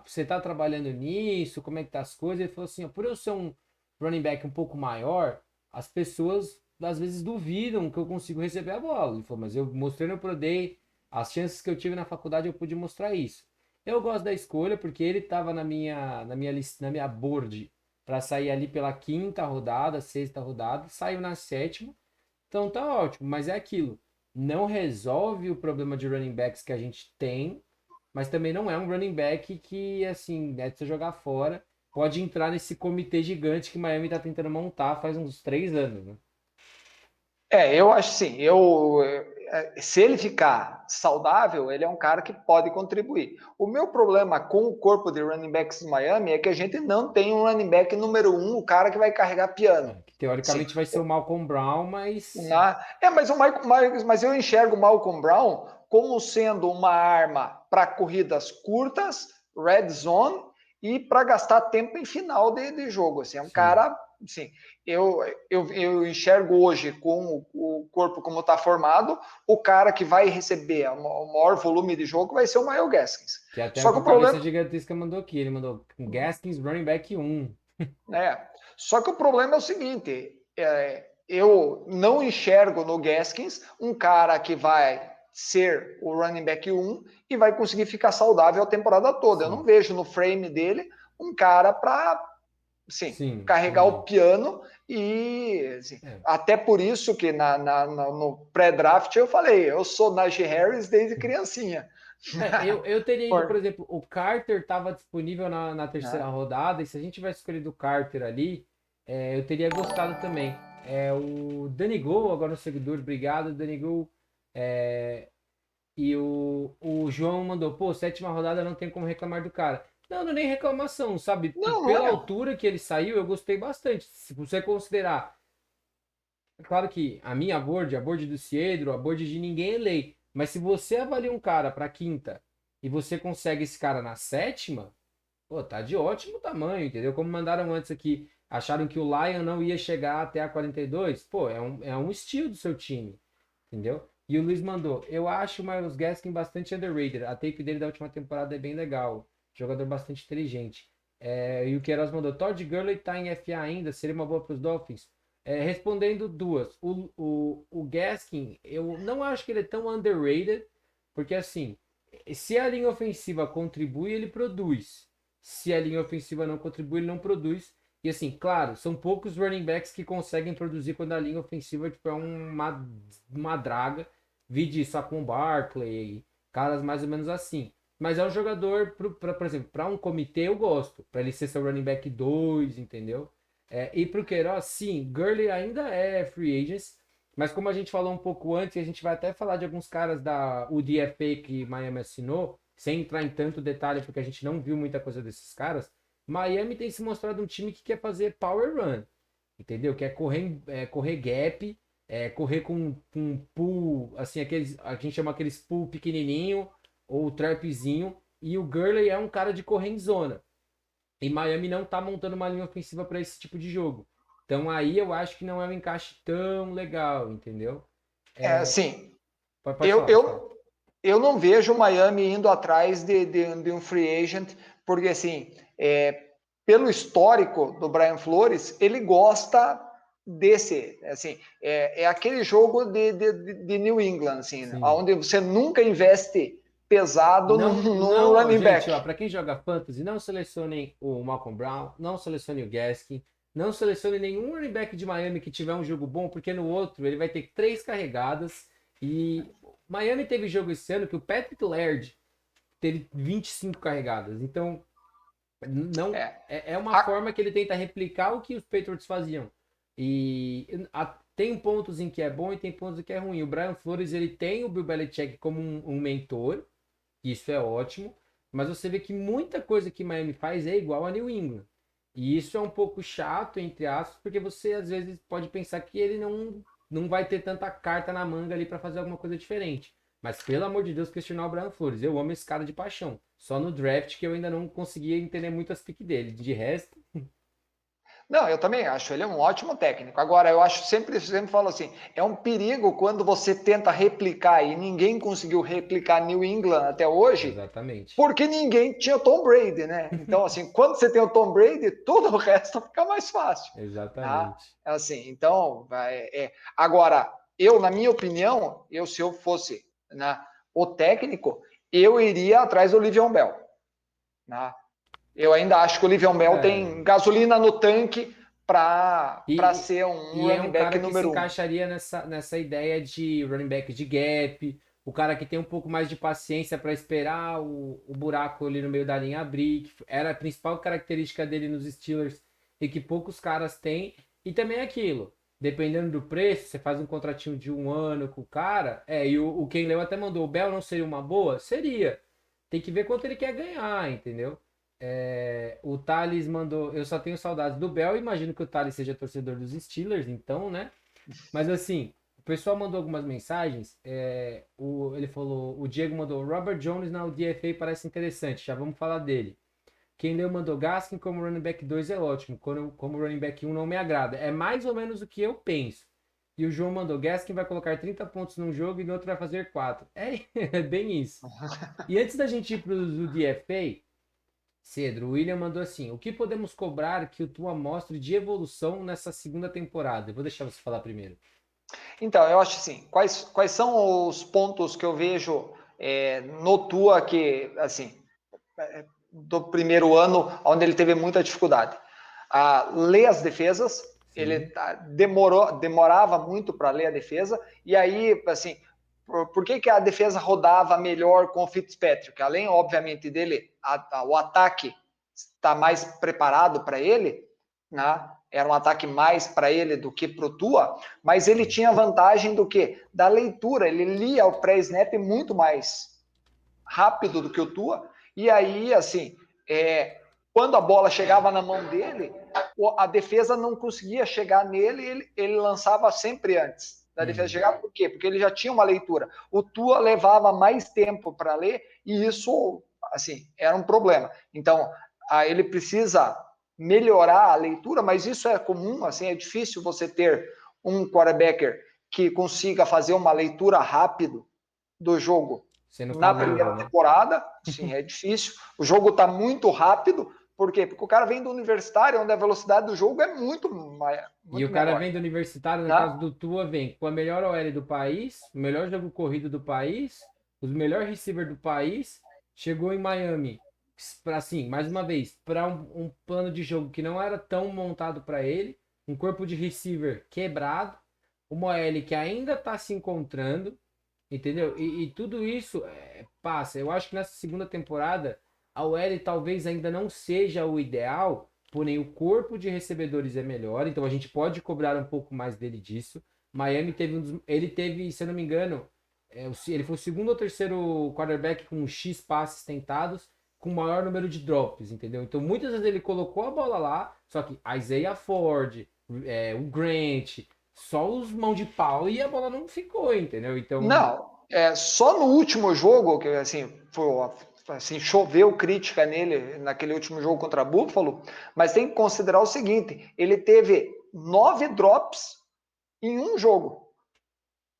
A: você está trabalhando nisso? Como é que tá as coisas? Ele falou assim: ó, por eu ser um running back um pouco maior, as pessoas às vezes duvidam que eu consigo receber a bola. Ele falou: mas eu mostrei no Pro Day, as chances que eu tive na faculdade eu pude mostrar isso. Eu gosto da escolha porque ele estava na minha lista, na minha board para sair ali pela quinta rodada, sexta rodada, saiu na sétima. Então tá ótimo, mas é aquilo. Não resolve o problema de running backs que a gente tem, mas também não é um running back que, assim, é de você jogar fora. Pode entrar nesse comitê gigante que Miami tá tentando montar faz uns 3 anos, né?
B: Eu acho sim. Se ele ficar saudável, ele é um cara que pode contribuir. O meu problema com o corpo de running backs do Miami é que a gente não tem um running back número um, o cara que vai carregar piano.
A: Que
B: Sim.
A: teoricamente vai ser o Malcolm Brown, mas.
B: Mas eu enxergo o Malcolm Brown como sendo uma arma para corridas curtas, red zone e para gastar tempo em final de jogo. Assim, é um
A: Sim.
B: cara, assim, eu enxergo hoje com o corpo como está formado, o cara que vai receber o maior volume de jogo vai ser o Myles Gaskins.
A: Que até
B: Só
A: o
B: que
A: que
B: o
A: o Cabeça
B: problema,
A: Gigantesca mandou aqui. Ele mandou Gaskins running back 1.
B: só que o problema é o seguinte: eu não enxergo no Gaskins um cara que vai ser o running back 1 e vai conseguir ficar saudável a temporada toda. Eu não
A: Sim.
B: vejo no frame dele um cara para, assim,
A: Sim,
B: carregar o
A: entendi.
B: piano e, assim,
A: É.
B: até por isso que no pré-draft eu falei, eu sou Najee Harris desde criancinha.
A: Eu teria ido, por
B: Por,
A: exemplo, o Carter estava disponível na terceira
B: né?
A: rodada, e se a gente tivesse escolhido o Carter ali, eu teria gostado também. O Danny Go, agora no seguidor, obrigado, Danny Go. É, e o João mandou: pô, sétima rodada não tem como reclamar do cara. Não, não é nem reclamação, sabe?
B: Não, não
A: Pela
B: é.
A: altura que ele saiu, eu gostei bastante. Se você considerar, é claro que a board do Ciedro, a board de ninguém é lei. Mas se você avalia um cara para quinta e você consegue esse cara na sétima, pô, tá de ótimo tamanho, entendeu? Como mandaram antes aqui, acharam que o Lion não ia chegar até a 42. Pô, é um estilo do seu time, entendeu? E o Luiz mandou: eu acho o Myles Gaskin bastante underrated. A tape dele da última temporada é bem legal. Jogador bastante inteligente. E o Queiroz mandou: Todd Gurley tá em FA ainda, seria uma boa para os Dolphins? Respondendo duas. O Gaskin, eu não acho que ele é tão underrated, porque assim, se a linha ofensiva contribui, ele produz. Se a linha ofensiva não contribui, ele não produz. E assim, claro, são poucos running backs que conseguem produzir quando a linha ofensiva tipo, é uma draga. Vide só com o Barkley, caras mais ou menos assim. Mas é um jogador, por exemplo, para um comitê eu gosto. Para ele ser seu running back 2, entendeu? E pro Queiroz, sim, Gurley ainda é free agents. Mas como a gente falou um pouco antes, a gente vai até falar de alguns caras da UDFA que Miami assinou, sem entrar em tanto detalhe, porque a gente não viu muita coisa desses caras. Miami tem se mostrado um time que quer fazer power run, entendeu? Quer correr gap, correr com pull, assim, a gente chama aqueles pull pequenininho ou trapzinho, e o Gurley é um cara de correr em zona. E Miami não tá montando uma linha ofensiva para esse tipo de jogo. Então aí eu acho que não é um encaixe tão legal, entendeu?
B: Assim,
A: Pode
B: eu,
A: falar, pode falar.
B: eu, eu não vejo o Miami indo atrás de um free agent, porque assim, pelo histórico do Brian Flores, ele gosta desse, assim, aquele jogo de New England, assim,
A: Sim,
B: onde você nunca investe pesado
A: Não,
B: no
A: não,
B: running back.
A: gente, ó, para quem joga fantasy, não selecionem o Malcolm Brown, não selecione o Gaskin, não selecione nenhum running back de Miami que tiver um jogo bom, porque no outro ele vai ter 3 carregadas. E Miami teve jogo esse ano que o Patrick Laird teve 25 carregadas. Então, não
B: É.
A: é uma
B: A-
A: forma que ele tenta replicar o que os Patriots faziam. Tem pontos em que é bom e tem pontos em que é ruim. O Brian Flores, ele tem o Bill Belichick como um mentor, isso é ótimo, mas você vê que muita coisa que Miami faz é igual a New England. E isso é um pouco chato, entre aspas, porque você às vezes pode pensar que ele não vai ter tanta carta na manga ali para fazer alguma coisa diferente. Mas pelo amor de Deus, questionar o Brian Flores. Eu amo esse cara de paixão. Só no draft que eu ainda não conseguia entender muito as piques dele. De resto,
B: Não, eu também acho, ele é um ótimo técnico. Agora, eu acho sempre falo assim, é um perigo quando você tenta replicar e ninguém conseguiu replicar New England até hoje,
A: exatamente.
B: porque ninguém tinha Tom Brady, né? Então, assim, quando você tem o Tom Brady, todo o resto fica mais fácil, tá?
A: Exatamente.
B: Assim, então, agora, eu, na minha opinião, se eu fosse, né, o técnico, eu iria atrás do Le'Veon Bell, né? Eu ainda acho que o Livion Bell
A: É,
B: tem gasolina no tanque para
A: E,
B: ser um
A: e é
B: running
A: um
B: back
A: cara que se
B: número um.
A: encaixaria nessa ideia de running back de gap, o cara que tem um pouco mais de paciência para esperar o buraco ali no meio da linha abrir, que era a principal característica dele nos Steelers e que poucos caras têm. E também é aquilo, dependendo do preço, você faz um contratinho de 1 ano com o cara, e o Ken Leu até mandou, o Bell não seria uma boa? Seria. Tem que ver quanto ele quer ganhar, entendeu? O Thales mandou. Eu só tenho saudades do Bell. Imagino que o Thales seja torcedor dos Steelers, então, né? Mas assim, o pessoal mandou algumas mensagens. Ele falou: o Diego mandou: Robert Jones na UDFA parece interessante. Já vamos falar dele. Quem leu mandou Gaskin como running back 2 é ótimo. Como running back 1 não me agrada. É mais ou menos o que eu penso. E o João mandou: Gaskin vai colocar 30 pontos num jogo e no outro vai fazer 4. É bem isso. E antes da gente ir para os UDFA. Cedro, o William mandou assim: o que podemos cobrar que o Tua mostre de evolução nessa segunda temporada? Eu vou deixar você falar primeiro.
B: Então, eu acho assim, quais são os pontos que eu vejo no Tua que, assim, do primeiro ano, onde ele teve muita dificuldade? Ler as defesas, ele
A: Sim.
B: demorava muito para ler a defesa, e aí, assim, por que a defesa rodava melhor com o Fitzpatrick? Além, obviamente, dele, o ataque está mais preparado para ele, né? Era um ataque mais para ele do que para o Tua, mas ele tinha vantagem do que? Da leitura, ele lia o pré-snap muito mais rápido do que o Tua, e aí, assim, quando a bola chegava na mão dele, a defesa não conseguia chegar nele, ele lançava sempre antes da defesa
A: Uhum.
B: chegar, por quê? Porque ele já tinha uma leitura. O Tua levava mais tempo para ler, e isso, assim, era um problema. Então, ele precisa melhorar a leitura, mas isso é comum, assim, é difícil você ter um quarterback que consiga fazer uma leitura rápido do jogo
A: Sendo
B: na
A: calouro,
B: primeira
A: né?
B: temporada, sim, é difícil. O jogo está muito rápido, por quê? Porque o cara vem do universitário, onde a velocidade do jogo é
A: E o
B: muito
A: cara
B: menor.
A: vem do universitário, no
B: Né?
A: caso do Tua, vem com a melhor OL do país, o melhor jogo corrido do país, os melhores receiver do país. Chegou em Miami, para assim, mais uma vez, para um plano de jogo que não era tão montado para ele, um corpo de receiver quebrado, uma OL que ainda está se encontrando. Entendeu? E tudo isso passa. Eu acho que nessa segunda temporada a OL talvez ainda não seja o ideal, porém o corpo de recebedores é melhor, então a gente pode cobrar um pouco mais dele disso. Miami teve ele teve, se eu não me engano, ele foi o segundo ou terceiro quarterback com X passes tentados, com maior número de drops, entendeu? Então muitas vezes ele colocou a bola lá, só que Isaiah Ford, o Grant, só os mão de pau e a bola não ficou, entendeu? Então,
B: Não, só no último jogo, que assim, assim, choveu crítica nele naquele último jogo contra Buffalo, mas tem que considerar o seguinte: ele teve 9 drops em um jogo.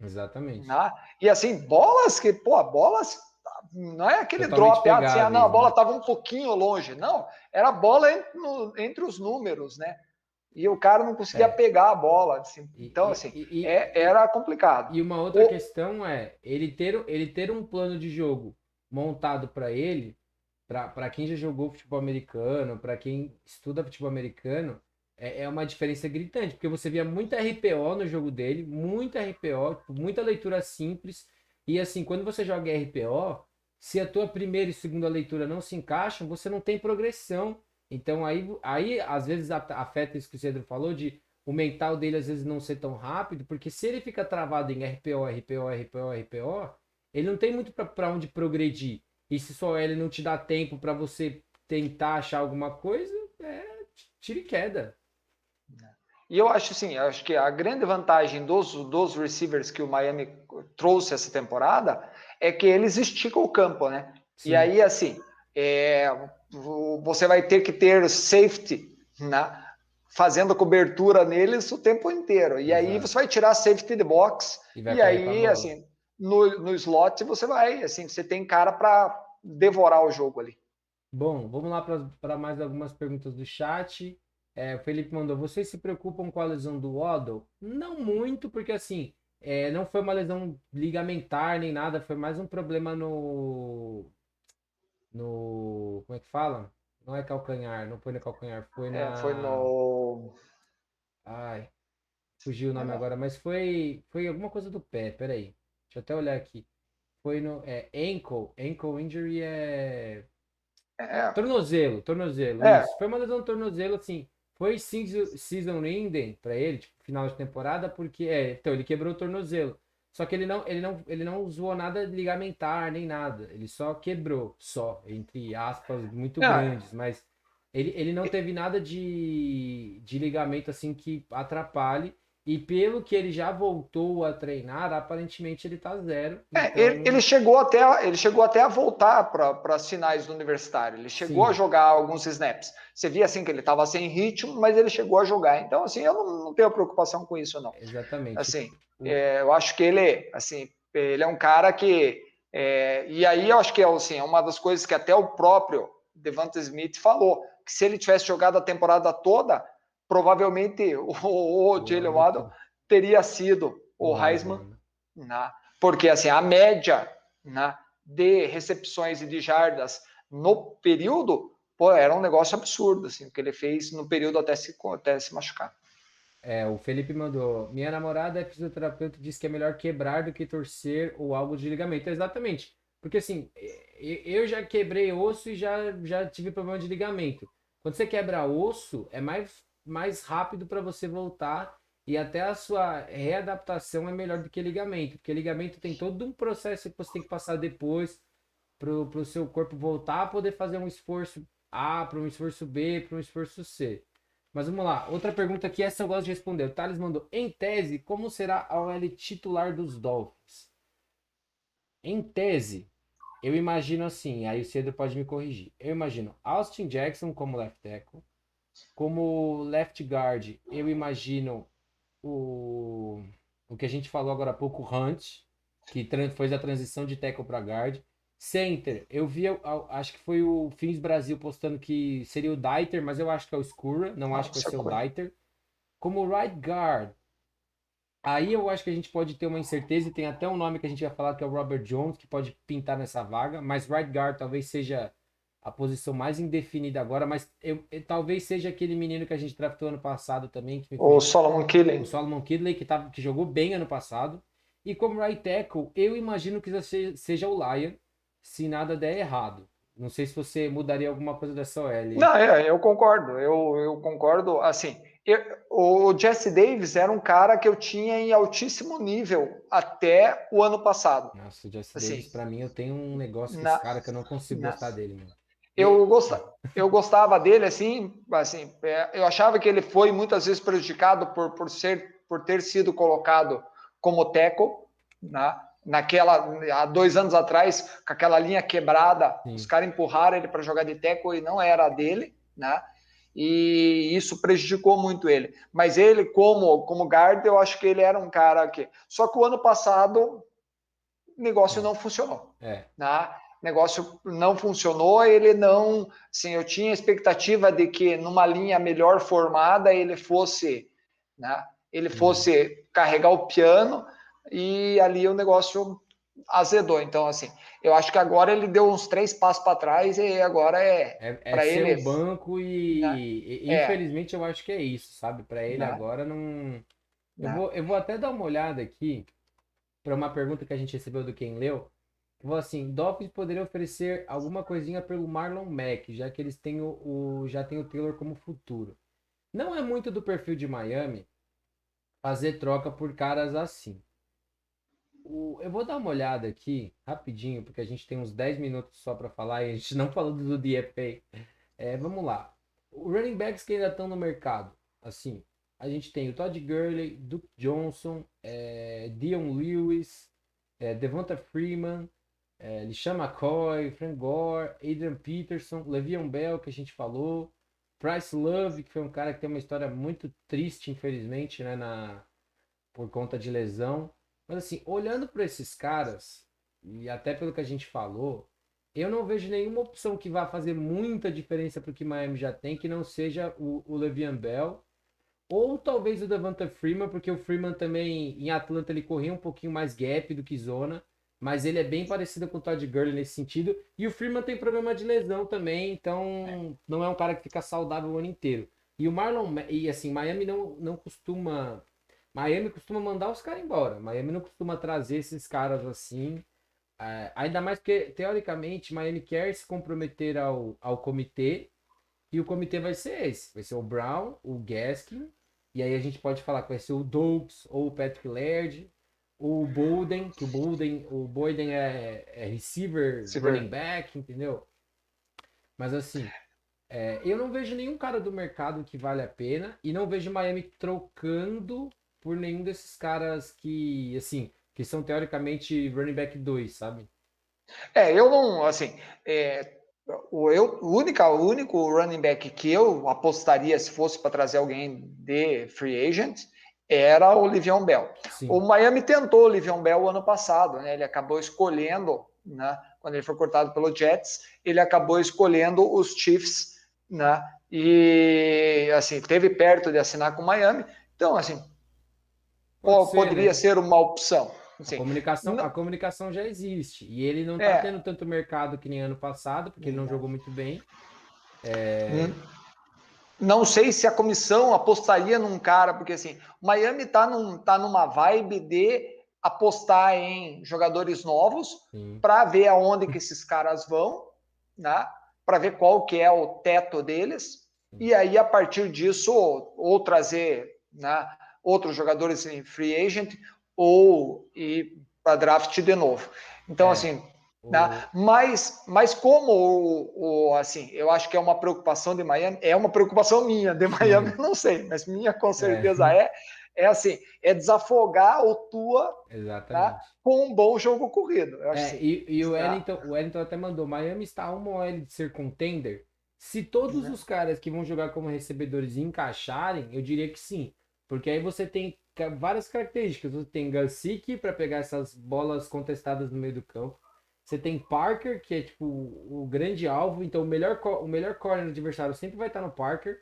A: exatamente.
B: Né? E assim, bolas que, pô, bolas não é aquele
A: Totalmente
B: drop, assim, não, a
A: pegáveis,
B: bola
A: né?
B: estava um pouquinho longe. Não, era bola entre os números, né? E o cara não conseguia
A: É.
B: pegar a bola. Assim.
A: E,
B: Então,
A: e,
B: assim,
A: e, e,
B: era complicado.
A: e uma outra
B: O,
A: questão é ele ter um plano de jogo montado para ele, para quem já jogou futebol americano, para quem estuda futebol americano, é uma diferença gritante, porque você via muita RPO no jogo dele, muita RPO, tipo, muita leitura simples, e assim, quando você joga RPO, se a tua primeira e segunda leitura não se encaixam, você não tem progressão. Então aí às vezes afeta isso que o Cedro falou, de o mental dele às vezes não ser tão rápido, porque se ele fica travado em RPO, RPO, RPO, RPO, ele não tem muito para onde progredir. E se só ele não te dá tempo para você tentar achar alguma coisa, tira e queda.
B: E eu acho assim, eu acho que a grande vantagem dos receivers que o Miami trouxe essa temporada é que eles esticam o campo, né? E
A: Sim,
B: aí, assim, você vai ter que ter safety, né? Fazendo cobertura neles o tempo inteiro. E aí você
A: exato.
B: vai tirar safety de box,
A: E vai
B: e
A: correr com a
B: aí,
A: bola.
B: assim, no slot você vai, assim, você tem cara para devorar o jogo ali.
A: Bom, vamos lá para mais algumas perguntas do chat. O Felipe mandou: vocês se preocupam com a lesão do Waddle? Não muito, porque assim, não foi uma lesão ligamentar nem nada, foi mais um problema no. Como é que fala? Não é calcanhar, não foi no calcanhar, foi
B: Foi
A: na.
B: no.
A: Ai, fugiu o
B: É,
A: nome
B: não.
A: agora, mas foi alguma coisa do pé, peraí. Deixa eu até olhar aqui. Foi no. Ankle injury é.
B: É,
A: Tornozelo,
B: é,
A: isso. Foi uma lesão no tornozelo, assim. Foi season ending pra ele, tipo, final de temporada, porque, então, ele quebrou o tornozelo. Só que ele não zoou nada ligamentar, nem nada. Ele só quebrou, só, entre aspas, muito
B: é,
A: grandes. Mas ele não teve nada de ligamento, assim, que atrapalhe. E pelo que ele já voltou a treinar, aparentemente ele tá zero.
B: ele
A: Então,
B: chegou até a voltar para as finais do universitário. Ele chegou a
A: sim,
B: jogar alguns snaps. Você via assim que ele estava sem ritmo, mas ele chegou a jogar. Então, assim, eu não tenho preocupação com isso, não.
A: exatamente.
B: Assim, eu acho que ele, assim, ele é um cara que, e aí eu acho que assim, é uma das coisas que até o próprio Devonta Smith falou, que se ele tivesse jogado a temporada toda, provavelmente o
A: O
B: Jalen
A: árbitro,
B: Waddle teria sido o
A: o
B: Heisman,
A: Heisman, né?
B: né? Porque assim, a média, né, de recepções e de jardas no período, pô, era um negócio absurdo, assim, o que ele fez no período até se machucar.
A: O Felipe mandou: minha namorada é fisioterapeuta e diz que é melhor quebrar do que torcer ou algo de ligamento. Exatamente. Porque assim, eu já quebrei osso e já tive problema de ligamento. Quando você quebra osso, é mais rápido para você voltar e até a sua readaptação é melhor do que ligamento. Porque ligamento tem todo um processo que você tem que passar depois pro seu corpo voltar a poder fazer um esforço A, para um esforço B, para um esforço C. Mas vamos lá, outra pergunta que essa eu gosto de responder. O Thales mandou: em tese, como será a OL titular dos Dolphins? Em tese, eu imagino assim, aí o Cedro pode me corrigir. Eu imagino Austin Jackson como left tackle, como left guard, eu imagino o, o que a gente falou agora há pouco, Hunt, que fez a transição de tackle para guard. Center, eu vi, acho que foi o Fins Brasil postando que seria o Dieter, mas eu acho que é o Skura, não acho que vai ser o Dieter. Como right guard, aí eu acho que a gente pode ter uma incerteza e tem até um nome que a gente vai falar que é o Robert Jones, que pode pintar nessa vaga, mas right guard talvez seja a posição mais indefinida agora, mas talvez seja aquele menino que a gente draftou ano passado também, que me
B: O
A: fugiu,
B: Solomon
A: o
B: Killing.
A: Solomon Kidley, que jogou bem ano passado. E como right tackle, eu imagino que seja o Lion, se nada der errado. Não sei se você mudaria alguma coisa dessa OL.
B: Não, eu concordo, eu concordo. Assim, o Jesse Davis era um cara que eu tinha em altíssimo nível até o ano passado.
A: Nossa, o Jesse Davis,
B: Assim,
A: pra mim, eu tenho um negócio com esse
B: na,
A: cara que eu não consigo
B: na,
A: gostar dele, mano.
B: eu,
A: E,
B: gosta, eu gostava dele, assim, eu achava que ele foi muitas vezes prejudicado por ter sido colocado como tackle, né? Há 2 anos atrás, com aquela linha quebrada, os
A: sim,
B: caras empurraram ele para jogar de tackle e não era dele, né? E isso prejudicou muito ele. Mas ele, como guard, eu acho que ele era um cara que. Só que o ano passado o negócio
A: não.
B: não funcionou.
A: É,
B: Né? O negócio não funcionou, ele não. Assim, eu tinha expectativa de que numa linha melhor formada né, ele
A: uhum.
B: fosse carregar o piano e ali o negócio. azedou. Então, assim, eu acho que agora ele deu uns 3 passos para trás e agora
A: É
B: para
A: ser o
B: ele,
A: banco
B: né?
A: e
B: É,
A: infelizmente eu acho que é isso, sabe? Para ele
B: né?
A: agora não.
B: Né?
A: Eu vou até dar uma olhada aqui para uma pergunta que a gente recebeu do quem leu. Falou assim, Dolphins poderia oferecer alguma coisinha pelo Marlon Mack, já que eles têm já tem o Taylor como futuro. Não é muito do perfil de Miami fazer troca por caras assim. Eu vou dar uma olhada aqui, rapidinho, porque a gente tem uns 10 minutos só para falar e a gente não falou do DFA. Vamos lá. O running backs que ainda estão no mercado, assim, a gente tem o Todd Gurley, Duke Johnson, Dion Lewis, Devonta Freeman, LeSean McCoy, Frank Gore, Adrian Peterson, Le'Veon Bell, que a gente falou, Bryce Love, que foi um cara que tem uma história muito triste, infelizmente, né, por conta de lesão. Mas assim, olhando para esses caras, e até pelo que a gente falou, eu não vejo nenhuma opção que vá fazer muita diferença para o que Miami já tem, que não seja o Le'Veon Bell, ou talvez o Devonta Freeman, porque o Freeman também, em Atlanta, ele corria um pouquinho mais gap do que zona, mas ele é bem parecido com o Todd Gurley nesse sentido, e o Freeman tem problema de lesão também, então não é um cara que fica saudável o ano inteiro. E o e assim, Miami não costuma. Miami costuma mandar os caras embora. Miami não costuma trazer esses caras assim. Ainda mais porque, teoricamente, Miami quer se comprometer ao comitê. E o comitê vai ser esse. Vai ser o Brown, o Gaskin. E aí a gente pode falar que vai ser o Douglas ou o Patrick Laird. O Bolden, que o Boyden é receiver, running
B: Silver.
A: back, entendeu? Mas assim, eu não vejo nenhum cara do mercado que vale a pena e não vejo Miami trocando por nenhum desses caras que, assim, que são teoricamente running back 2, sabe?
B: Eu não, assim, o único running back que eu apostaria se fosse para trazer alguém de free agent era o Le'Veon Bell. O
A: Sim.
B: Miami tentou o Le'Veon Bell o ano passado, né? Ele acabou escolhendo, né? Quando ele foi cortado pelo Jets, ele acabou escolhendo os Chiefs, né? E assim teve perto de assinar com o Miami. Então, assim,
A: Pode ser,
B: poderia
A: né?
B: ser uma opção.
A: A
B: Assim,
A: comunicação, a
B: não,
A: comunicação já existe. E ele não tá tendo
B: é,
A: tanto mercado que nem ano passado, porque ele não jogou muito bem. É,
B: não sei se a comissão apostaria num cara, porque assim, o Miami tá numa vibe de apostar em jogadores novos
A: sim.
B: para ver aonde que esses caras vão, né? Para ver qual que é o teto deles,
A: Sim.
B: e aí a partir disso ou trazer, né, outros jogadores em free agent ou ir para draft de novo. Então,
A: É,
B: assim, né?
A: o,
B: Mas como assim, eu acho que é uma preocupação de Miami, é uma preocupação minha, de Miami
A: sim.
B: eu não sei, mas minha com
A: É,
B: certeza é assim, é desafogar o Tua, tá?
A: exatamente.
B: Com um bom jogo corrido, eu acho assim,
A: E
B: tá?
A: O Wellington até mandou, Miami está a uma OL de ser contender. Se todos os caras que vão jogar como recebedores encaixarem, eu diria que sim. Porque aí você tem várias características. Você tem Gasicki para pegar essas bolas contestadas no meio do campo. Você tem Parker, que é tipo o grande alvo. Então o melhor corner do adversário sempre vai estar no Parker.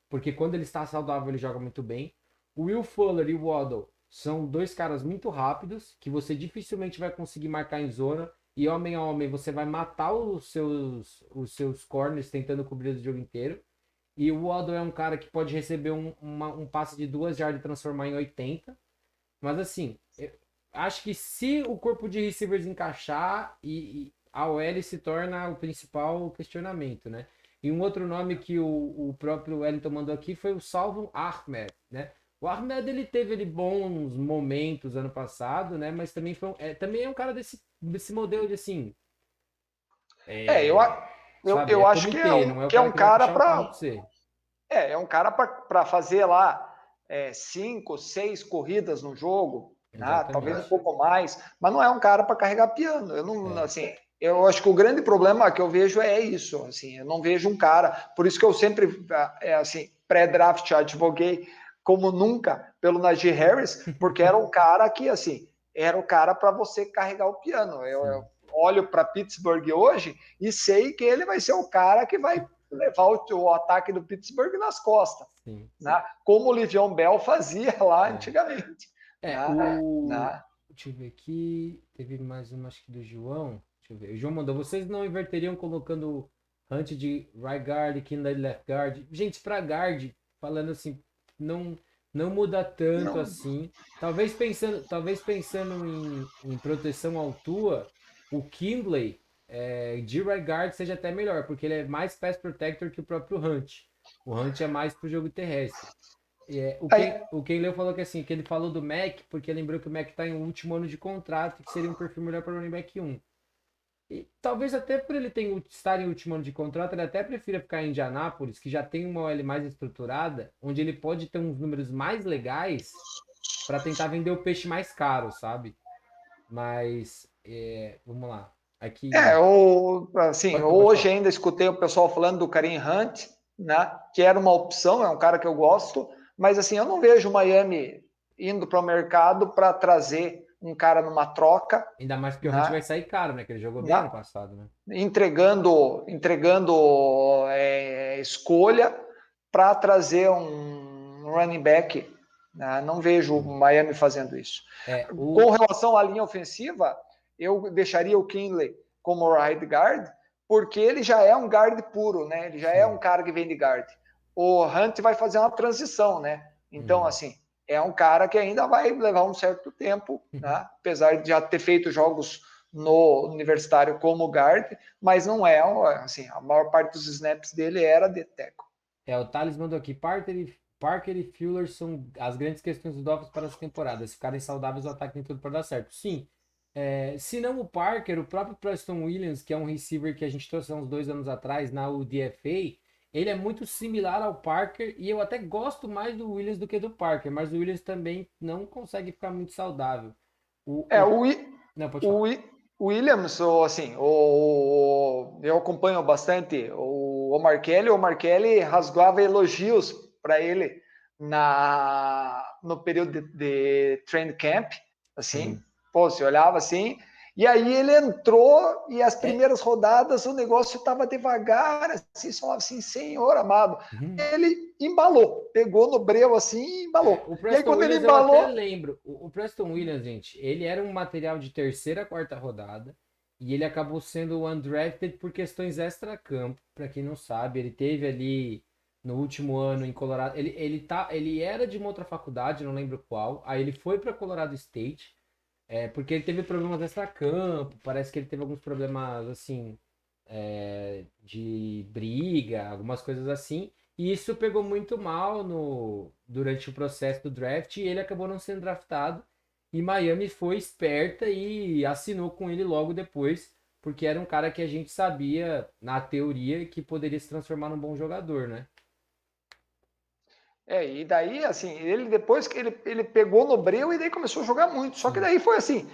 A: Porque quando ele está saudável, ele joga muito bem. O Will Fuller e o Waddle são dois caras muito rápidos, que você dificilmente vai conseguir marcar em zona. E homem a homem, você vai matar os seus corners tentando cobrir o jogo inteiro. E o Waddle é um cara que pode receber um passe de 2 jardas e transformar em 80. Mas assim, eu acho que se o corpo de receivers encaixar e a OL se torna o principal questionamento, né? E um outro nome que o próprio Wellington mandou aqui foi o Salvon Ahmed, né? O Ahmed ele teve ele, bons momentos ano passado, né? Mas também também é um cara desse modelo de assim,
B: É, eu,
A: é, sabe? É
B: eu acho
A: comitê, não é o
B: que é
A: cara
B: um
A: que vai
B: cara
A: puxar o carro
B: para
A: pra você.
B: um cara para fazer lá 5, 6 corridas no jogo, né? Talvez um
A: Exatamente.
B: pouco mais, mas não é um cara para carregar piano. Eu não,
A: É,
B: assim, eu acho que o grande problema que eu vejo é isso, assim, eu não vejo um cara, por isso que eu sempre, assim, pré-draft advoguei como nunca pelo Najee Harris, porque era um cara que, assim, era o cara para você carregar o piano. Eu
A: sim,
B: olho para Pittsburgh hoje e sei que ele vai ser o cara que vai levar o ataque do Pittsburgh nas costas,
A: sim.
B: né? Como o Le'Veon Bell fazia lá
A: É.
B: antigamente.
A: É,
B: Né?
A: o,
B: Né?
A: Deixa eu ver aqui. Teve mais uma, acho que do João. Deixa eu ver. O João mandou. Vocês não inverteriam colocando Hunt de right guard e Kinley de left guard? Gente, pra guard, falando assim, não, não muda tanto
B: Não,
A: assim. Talvez pensando em proteção ao Tua, o Kinley de right guard seja até melhor, porque ele é mais pass protector que o próprio Hunt. O Hunt é mais pro jogo terrestre.
B: aí,
A: O Ken Leo falou que assim, que ele falou do Mac, porque lembrou que o Mac tá em um último ano de contrato e que seria um perfil melhor para o running back 1. E talvez até por ele estar em último ano de contrato, ele até prefira ficar em Indianápolis, que já tem uma OL mais estruturada, onde ele pode ter uns números mais legais para tentar vender o peixe mais caro, sabe? Mas, vamos lá. Aqui.
B: assim,
A: Pode
B: hoje
A: falar.
B: ainda escutei o pessoal falando do Kareem Hunt, né? Que era uma opção, é um cara que eu gosto, mas assim, eu não vejo o Miami indo para o mercado para trazer um cara numa troca,
A: Ainda mais porque o Hunt
B: né?
A: vai sair caro, né? Que ele jogou bem ano
B: né?
A: passado, né?
B: Entregando escolha para trazer um running back. Né? Não vejo o
A: Sim.
B: Miami fazendo isso. Com
A: O.
B: relação à linha ofensiva, eu deixaria o Kinley como right guard, porque ele já é um guard puro, né? Ele já é um
A: Sim.
B: cara que vem de guard. O Hunt vai fazer uma transição, né? Então,
A: Uhum.
B: assim, é um cara que ainda vai levar um certo tempo, né? Apesar de já ter feito jogos no universitário como guard, mas não é, assim, a maior parte dos snaps dele era de tackle.
A: O Thales mandou aqui. Parker e Fuller são as grandes questões do Dolphins para essa temporada. Se ficarem saudáveis, o ataque tem tudo para dar certo. Sim. Se não o Parker, o próprio Preston Williams, que é um receiver que a gente trouxe há uns 2 anos atrás na UDFA, ele é muito similar ao Parker e eu até gosto mais do Williams do que do Parker, mas o Williams também não consegue ficar muito saudável. O,
B: É,
A: o... Não, pode falar.
B: o Williams, assim, eu acompanho bastante o Omar Kelly. O Omar Kelly rasgava elogios para ele no período de training camp, assim,
A: Sim.
B: pô, você olhava assim, e aí ele entrou e as
A: É.
B: primeiras rodadas o negócio estava devagar, assim, só assim, Senhor amado.
A: Uhum.
B: Ele embalou, pegou no breu assim e embalou.
A: O
B: E aí
A: Preston
B: quando ele
A: Williams eu até
B: embalou,
A: lembro. O Preston Williams, gente, ele era um material de terceira, quarta rodada e ele acabou sendo undrafted por questões extra-campo. Para quem não sabe, ele teve ali no último ano em Colorado. Ele era de uma outra faculdade, não lembro qual. Aí ele foi para Colorado State, porque ele teve problemas extra-campo. Parece que ele teve alguns problemas assim de briga, algumas coisas assim. E isso pegou muito mal durante o processo do draft e ele acabou não sendo draftado. E Miami foi esperta e assinou com ele logo depois, porque era um cara que a gente sabia, na teoria, que poderia se transformar num bom jogador, né?
B: e daí, assim, ele depois que ele pegou no breu e daí começou a jogar muito. Só que
A: Sim.
B: daí foi assim,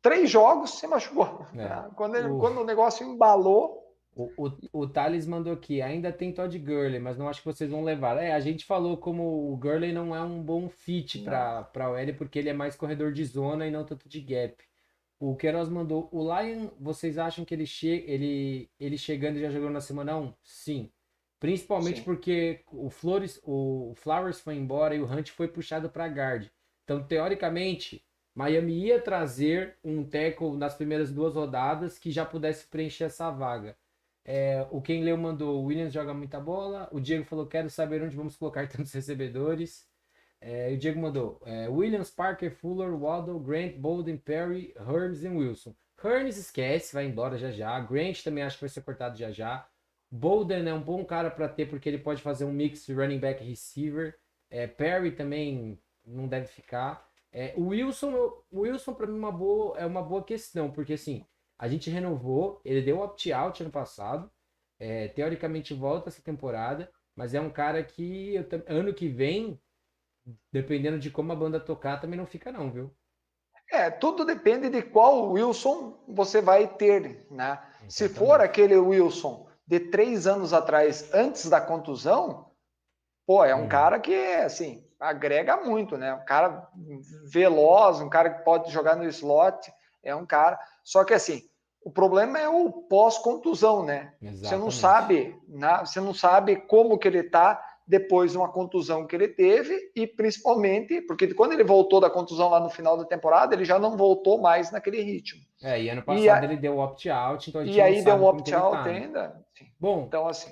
B: 3 jogos se machucou.
A: É.
B: Tá? Quando,
A: O,
B: quando o negócio embalou,
A: o Thales mandou aqui, ainda tem Todd Gurley, mas não acho que vocês vão levar. A gente falou como o Gurley não é um bom fit
B: não.
A: para o L, porque ele é mais corredor de zona e não tanto de gap. O Queiroz mandou, o Lion, vocês acham que ele chegando e já jogou na semana 1? Sim. Principalmente
B: Sim.
A: porque o Flowers foi embora e o Hunt foi puxado para guard. Então, teoricamente, Miami ia trazer um tackle nas primeiras 2 rodadas que já pudesse preencher essa vaga. O Ken Leu mandou, o Williams joga muita bola. O Diego falou, quero saber onde vamos colocar tantos recebedores. O Diego mandou, Williams, Parker, Fuller, Waddle, Grant, Bolden, Perry, Hearns e Wilson. Hearns esquece, vai embora já já. Grant também acho que vai ser cortado já já. Bolden é um bom cara para ter porque ele pode fazer um mix de running back receiver. Perry também não deve ficar. O Wilson para mim é uma boa questão, porque assim, a gente renovou, ele deu opt-out ano passado, teoricamente volta essa temporada, mas é um cara que ano que vem, dependendo de como a banda tocar, também não fica não, viu?
B: Tudo depende de qual Wilson você vai ter, né? Se for
A: Exatamente.
B: aquele Wilson de 3 anos atrás, antes da contusão, pô, é um
A: Uhum.
B: cara que, assim, agrega muito, né? Um cara veloz, um cara que pode jogar no slot, é um cara. Só que, assim, o problema é o pós-contusão, né? Você não
A: Exatamente.
B: sabe, né? Você não sabe como que ele tá depois de uma contusão que ele teve, e principalmente, porque quando ele voltou da contusão lá no final da temporada, ele já não voltou mais naquele ritmo.
A: E ano passado ele deu opt-out, então a gente
B: e
A: não
B: aí deu
A: sabe
B: um
A: como que ele
B: opt-out
A: tá, né?
B: ainda.
A: Bom,
B: Então, assim,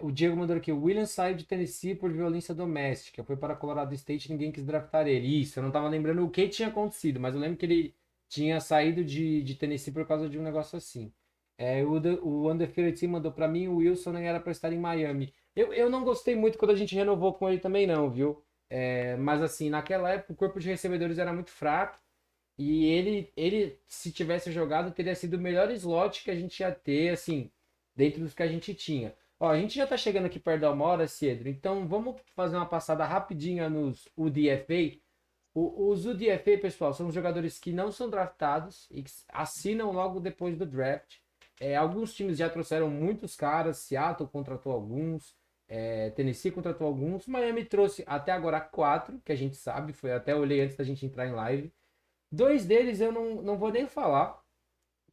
A: o Diego mandou aqui, o Williams saiu de Tennessee por violência doméstica, foi para Colorado State e ninguém quis draftar ele. Isso, eu não tava lembrando o que tinha acontecido, mas eu lembro que ele tinha saído de Tennessee por causa de um negócio assim. O Undefeated Team mandou pra mim, o Wilson nem era pra estar em Miami. Eu não gostei muito quando a gente renovou com ele também não, viu? Mas assim, naquela época o corpo de recebedores era muito fraco, e ele, se tivesse jogado, teria sido o melhor slot que a gente ia ter, assim, dentro dos que a gente tinha. Ó, a gente já tá chegando aqui perto da uma hora, Cedro, então vamos fazer uma passada rapidinha nos UDFA. Os UDFA, pessoal, são os jogadores que não são draftados e que assinam logo depois do draft. Alguns times já trouxeram muitos caras, Seattle contratou alguns, Tennessee contratou alguns, Miami trouxe até agora 4, que a gente sabe, foi até olhei antes da gente entrar em live. 2 deles eu não vou nem falar,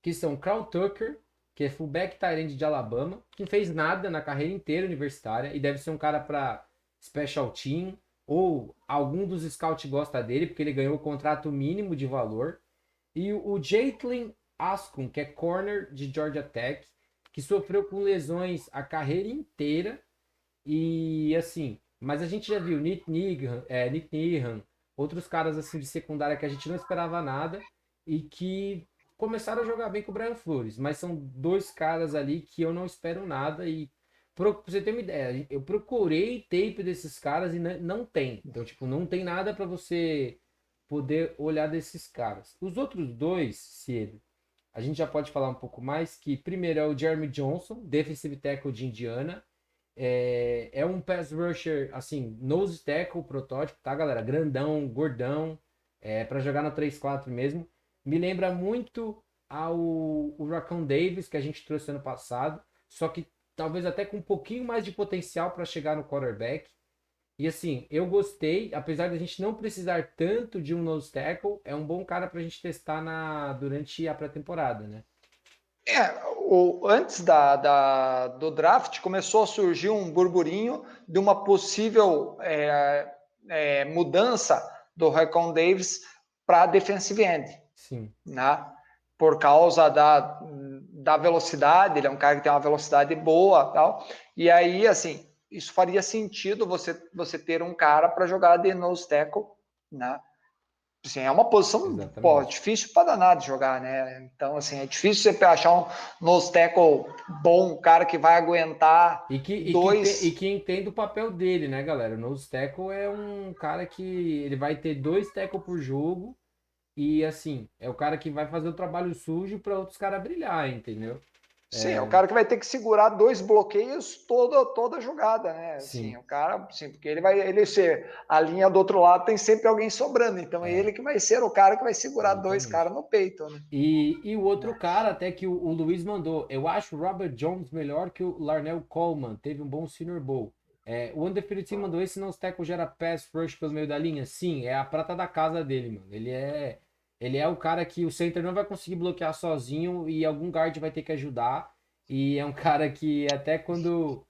A: que são Carl Tucker, que é fullback tight end de Alabama, que não fez nada na carreira inteira universitária e deve ser um cara para special team, ou algum dos scouts gosta dele, porque ele ganhou o contrato mínimo de valor. E o Jaitlin Ascom, que é corner de Georgia Tech, que sofreu com lesões a carreira inteira. E assim, mas a gente já viu Nick Needham, outros caras assim de secundária que a gente não esperava nada e que começaram a jogar bem com o Brian Flores, mas são 2 caras ali que eu não espero nada. E pra você ter uma ideia, eu procurei tape desses caras e não tem. Então, tipo, não tem nada para você poder olhar desses caras. Os outros 2, se a gente já pode falar um pouco mais, que primeiro é o Jeremy Johnson, defensive tackle de Indiana. É um pass rusher, assim, nose tackle protótipo, tá, galera? Grandão, gordão, para jogar no 3-4 mesmo. Me lembra muito o Raccoon Davis, que a gente trouxe ano passado, só que talvez até com um pouquinho mais de potencial para chegar no quarterback. E assim, eu gostei, apesar de a gente não precisar tanto de um nose tackle, é um bom cara para a gente testar durante a pré-temporada, né?
B: Antes do draft, começou a surgir um burburinho de uma possível mudança do Raekwon Davis para defensive end.
A: Sim.
B: Né? Por causa da velocidade, ele é um cara que tem uma velocidade boa, tal. E aí, assim, isso faria sentido você ter um cara para jogar de nose tackle, né? Assim, é uma posição difícil para danar de jogar, né? Então, assim, é difícil você achar um nose tackle bom, um cara que vai aguentar
A: e que entende o papel dele, né, galera? O nose tackle é um cara que ele vai ter 2 tackles por jogo e, assim, é o cara que vai fazer o trabalho sujo para outros caras brilhar, entendeu?
B: Sim, é o cara que vai ter que segurar 2 bloqueios toda a jogada, né?
A: Sim.
B: Assim, o cara, assim, porque ele ser a linha do outro lado tem sempre alguém sobrando, então é ele que vai ser o cara que vai segurar
A: Exatamente.
B: 2 caras no peito, né?
A: E o outro cara, até que o Luiz mandou, eu acho o Robert Jones melhor que o Larnell Coleman, teve um bom Senior Bowl. O Undefeated Team mandou, esse não tackle gera pass rush pelo meio da linha? Sim, é a prata da casa dele, mano. Ele é o cara que o center não vai conseguir bloquear sozinho e algum guard vai ter que ajudar. E é um cara que até quando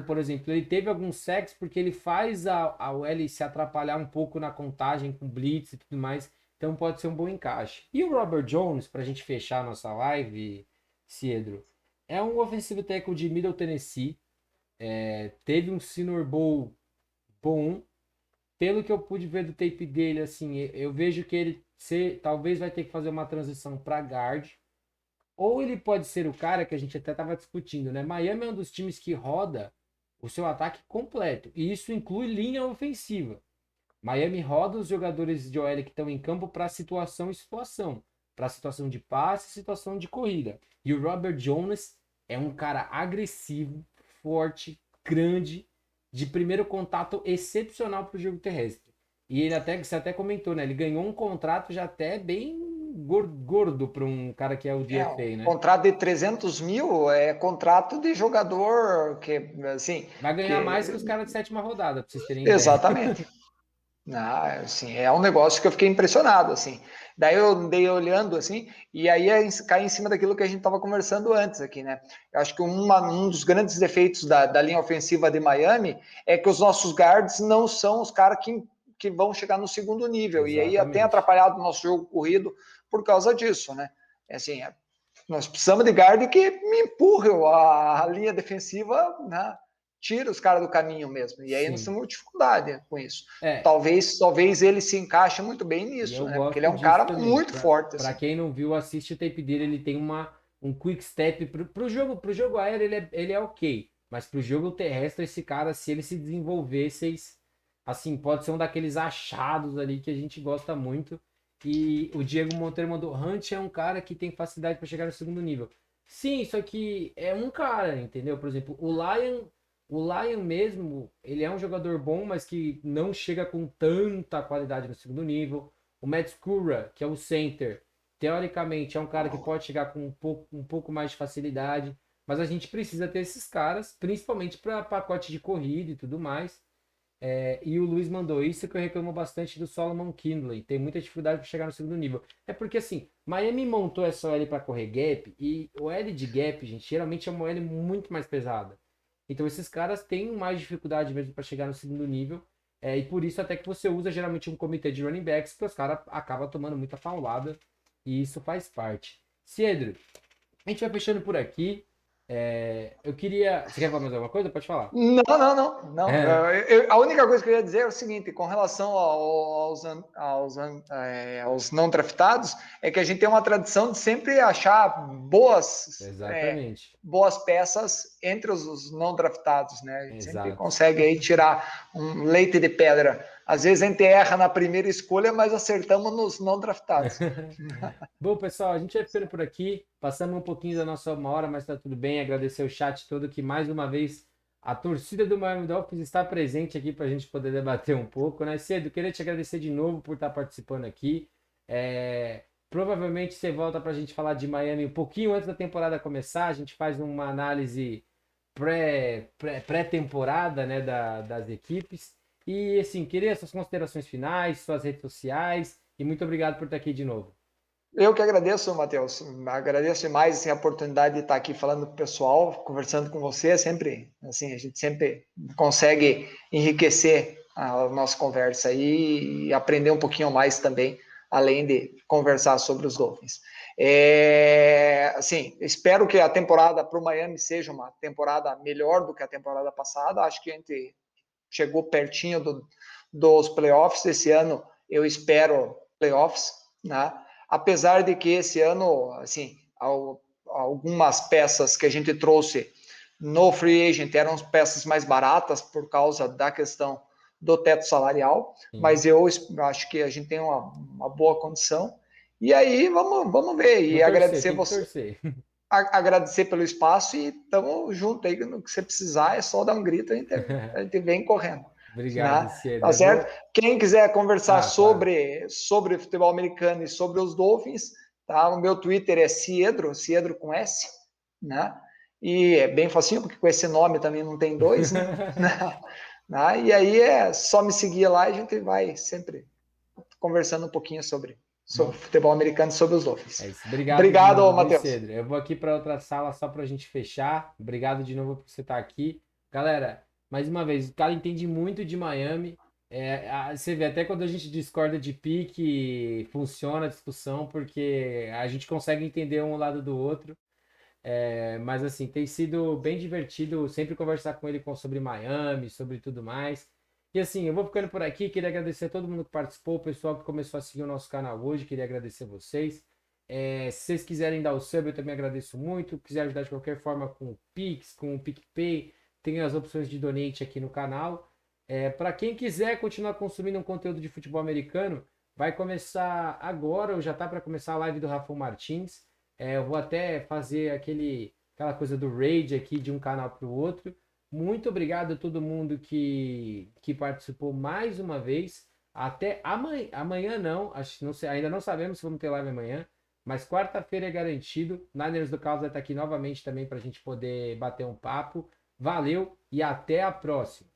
A: por exemplo, ele teve alguns sacks porque ele faz a OL se atrapalhar um pouco na contagem com blitz e tudo mais. Então pode ser um bom encaixe. E o Robert Jones, para a gente fechar a nossa live, Cedro, é um offensive tackle de Middle Tennessee. Teve um Senior Bowl bom. Pelo que eu pude ver do tape dele, assim, eu vejo que ele talvez vai ter que fazer uma transição para guard. Ou ele pode ser o cara que a gente até estava discutindo, né? Miami é um dos times que roda o seu ataque completo. E isso inclui linha ofensiva. Miami roda os jogadores de OL que estão em campo para situação e situação. Para situação de passe e situação de corrida. E o Robert Jones é um cara agressivo, forte, grande, de primeiro contato excepcional para o jogo terrestre. E você até comentou, né? Ele ganhou um contrato já até bem gordo para um cara que é o DFA, né?
B: Contrato de 300 mil é contrato de jogador que, assim...
A: Vai ganhar mais que os caras de 7ª rodada, para vocês terem
B: Exatamente.
A: ideia.
B: Ah, assim, é um negócio que eu fiquei impressionado, assim. Daí eu andei olhando, assim, e aí cai em cima daquilo que a gente estava conversando antes aqui, né? Eu acho que um dos grandes defeitos da linha ofensiva de Miami é que os nossos guards não são os caras que vão chegar no segundo nível, e aí tem
A: Exatamente.
B: atrapalhado o nosso jogo corrido por causa disso, né? É assim, nós precisamos de guard que me empurre a linha defensiva, né? Tira os caras do caminho mesmo. E aí nós
A: Sim.
B: temos dificuldade com isso.
A: É,
B: Talvez ele se encaixe muito bem
A: e
B: nisso,
A: eu
B: né? Porque ele é
A: gosto
B: um
A: disso
B: cara
A: também.
B: muito forte,
A: Pra
B: assim.
A: quem não viu, assiste o tape dele, ele tem um quick step pro jogo aéreo, ele é ok. Mas pro jogo terrestre, esse cara, se ele se desenvolver, assim, pode ser um daqueles achados ali que a gente gosta muito. E o Diego Monteiro mandou, Hunt é um cara que tem facilidade para chegar no segundo nível. Sim, só que é um cara, entendeu? Por exemplo, o Lion mesmo, ele é um jogador bom, mas que não chega com tanta qualidade no segundo nível. O Matt Skura, que é o center, teoricamente é um cara que pode chegar com um pouco mais de facilidade, mas a gente precisa ter esses caras, principalmente para pacote de corrida e tudo mais. E o Luiz mandou isso que eu reclamo bastante do Solomon Kindley. Tem muita dificuldade para chegar no segundo nível. É porque assim, Miami montou essa OL para correr gap e o L de gap, gente, geralmente é uma OL muito mais pesada. Então esses caras têm mais dificuldade mesmo para chegar no segundo nível. E por isso até que você usa geralmente um comitê de running backs que os caras acabam tomando muita paulada. E isso faz parte. Cedro, a gente vai fechando por aqui. Eu queria. Você quer falar mais alguma coisa? Pode falar.
B: Não.
A: É,
B: A única coisa que eu ia dizer é o seguinte, com relação aos não draftados, é que a gente tem uma tradição de sempre achar
A: exatamente.
B: boas peças entre os não draftados, né? A gente sempre
A: Exato.
B: consegue aí tirar um leite de pedra. Às vezes a gente erra na primeira escolha, mas acertamos nos não draftados.
A: Bom, pessoal, a gente vai ficando por aqui. Passamos um pouquinho da nossa 1 hora, mas tá tudo bem. Agradecer o chat todo que mais uma vez a torcida do Miami Dolphins está presente aqui para a gente poder debater um pouco, né? Cedo, queria te agradecer de novo por estar participando aqui. Provavelmente você volta para a gente falar de Miami um pouquinho antes da temporada começar. A gente faz uma análise pré-temporada, né, das equipes. E assim, queria suas considerações finais, suas redes sociais. E muito obrigado por estar aqui de novo.
B: Eu que agradeço, Matheus. Agradeço demais assim, a oportunidade de estar aqui falando com o pessoal, conversando com você. Sempre, assim, a gente sempre consegue enriquecer a nossa conversa e aprender um pouquinho mais também, além de conversar sobre os Dolphins. Assim, espero que a temporada para o Miami seja uma temporada melhor do que a temporada passada. Acho que a gente chegou pertinho dos playoffs. Esse ano eu espero playoffs, né? Apesar de que esse ano, assim, algumas peças que a gente trouxe no free agent eram peças mais baratas por causa da questão do teto salarial,
A: Sim.
B: mas eu acho que a gente tem uma boa condição. E aí vamos ver e
A: Vou torcer,
B: agradecer
A: tem que
B: você,
A: torcer.
B: agradecer pelo espaço e estamos juntos aí no que você precisar, é só dar um grito, a gente vem correndo.
A: Obrigado,
B: Né?
A: Cedro.
B: Tá
A: Eu
B: certo?
A: vou.
B: Quem quiser conversar
A: Ah, claro.
B: sobre futebol americano e sobre os Dolphins, tá? O meu Twitter é Ciedro com S, né? E é bem facinho, porque com esse nome também não tem dois, né? Né? E aí é só me seguir lá e a gente vai sempre conversando um pouquinho sobre
A: Bom,
B: futebol americano e sobre os Dolphins.
A: é isso. Obrigado de
B: Obrigado,
A: novo, viu,
B: Matheus.
A: Cedro? Eu vou aqui para outra sala só para a gente fechar. Obrigado de novo por você estar aqui. Galera, mais uma vez, o cara entende muito de Miami. Você vê, até quando a gente discorda de pique, funciona a discussão, porque a gente consegue entender um lado do outro. Mas assim, tem sido bem divertido sempre conversar com ele sobre Miami, sobre tudo mais. E assim, eu vou ficando por aqui. Queria agradecer a todo mundo que participou, o pessoal que começou a seguir o nosso canal hoje. Queria agradecer vocês. Se vocês quiserem dar o sub, eu também agradeço muito. Quiser ajudar de qualquer forma com o Pix, com o PicPay, tem as opções de donate aqui no canal. Para quem quiser continuar consumindo um conteúdo de futebol americano, vai começar agora, ou já tá para começar a live do Rafael Martins. Eu vou até fazer aquela coisa do raid aqui de um canal para o outro. Muito obrigado a todo mundo que participou mais uma vez. Até amanhã, amanhã não, não sei, ainda não sabemos se vamos ter live amanhã, mas quarta-feira é garantido. Niners do Caos vai estar aqui novamente também para a gente poder bater um papo. Valeu e até a próxima.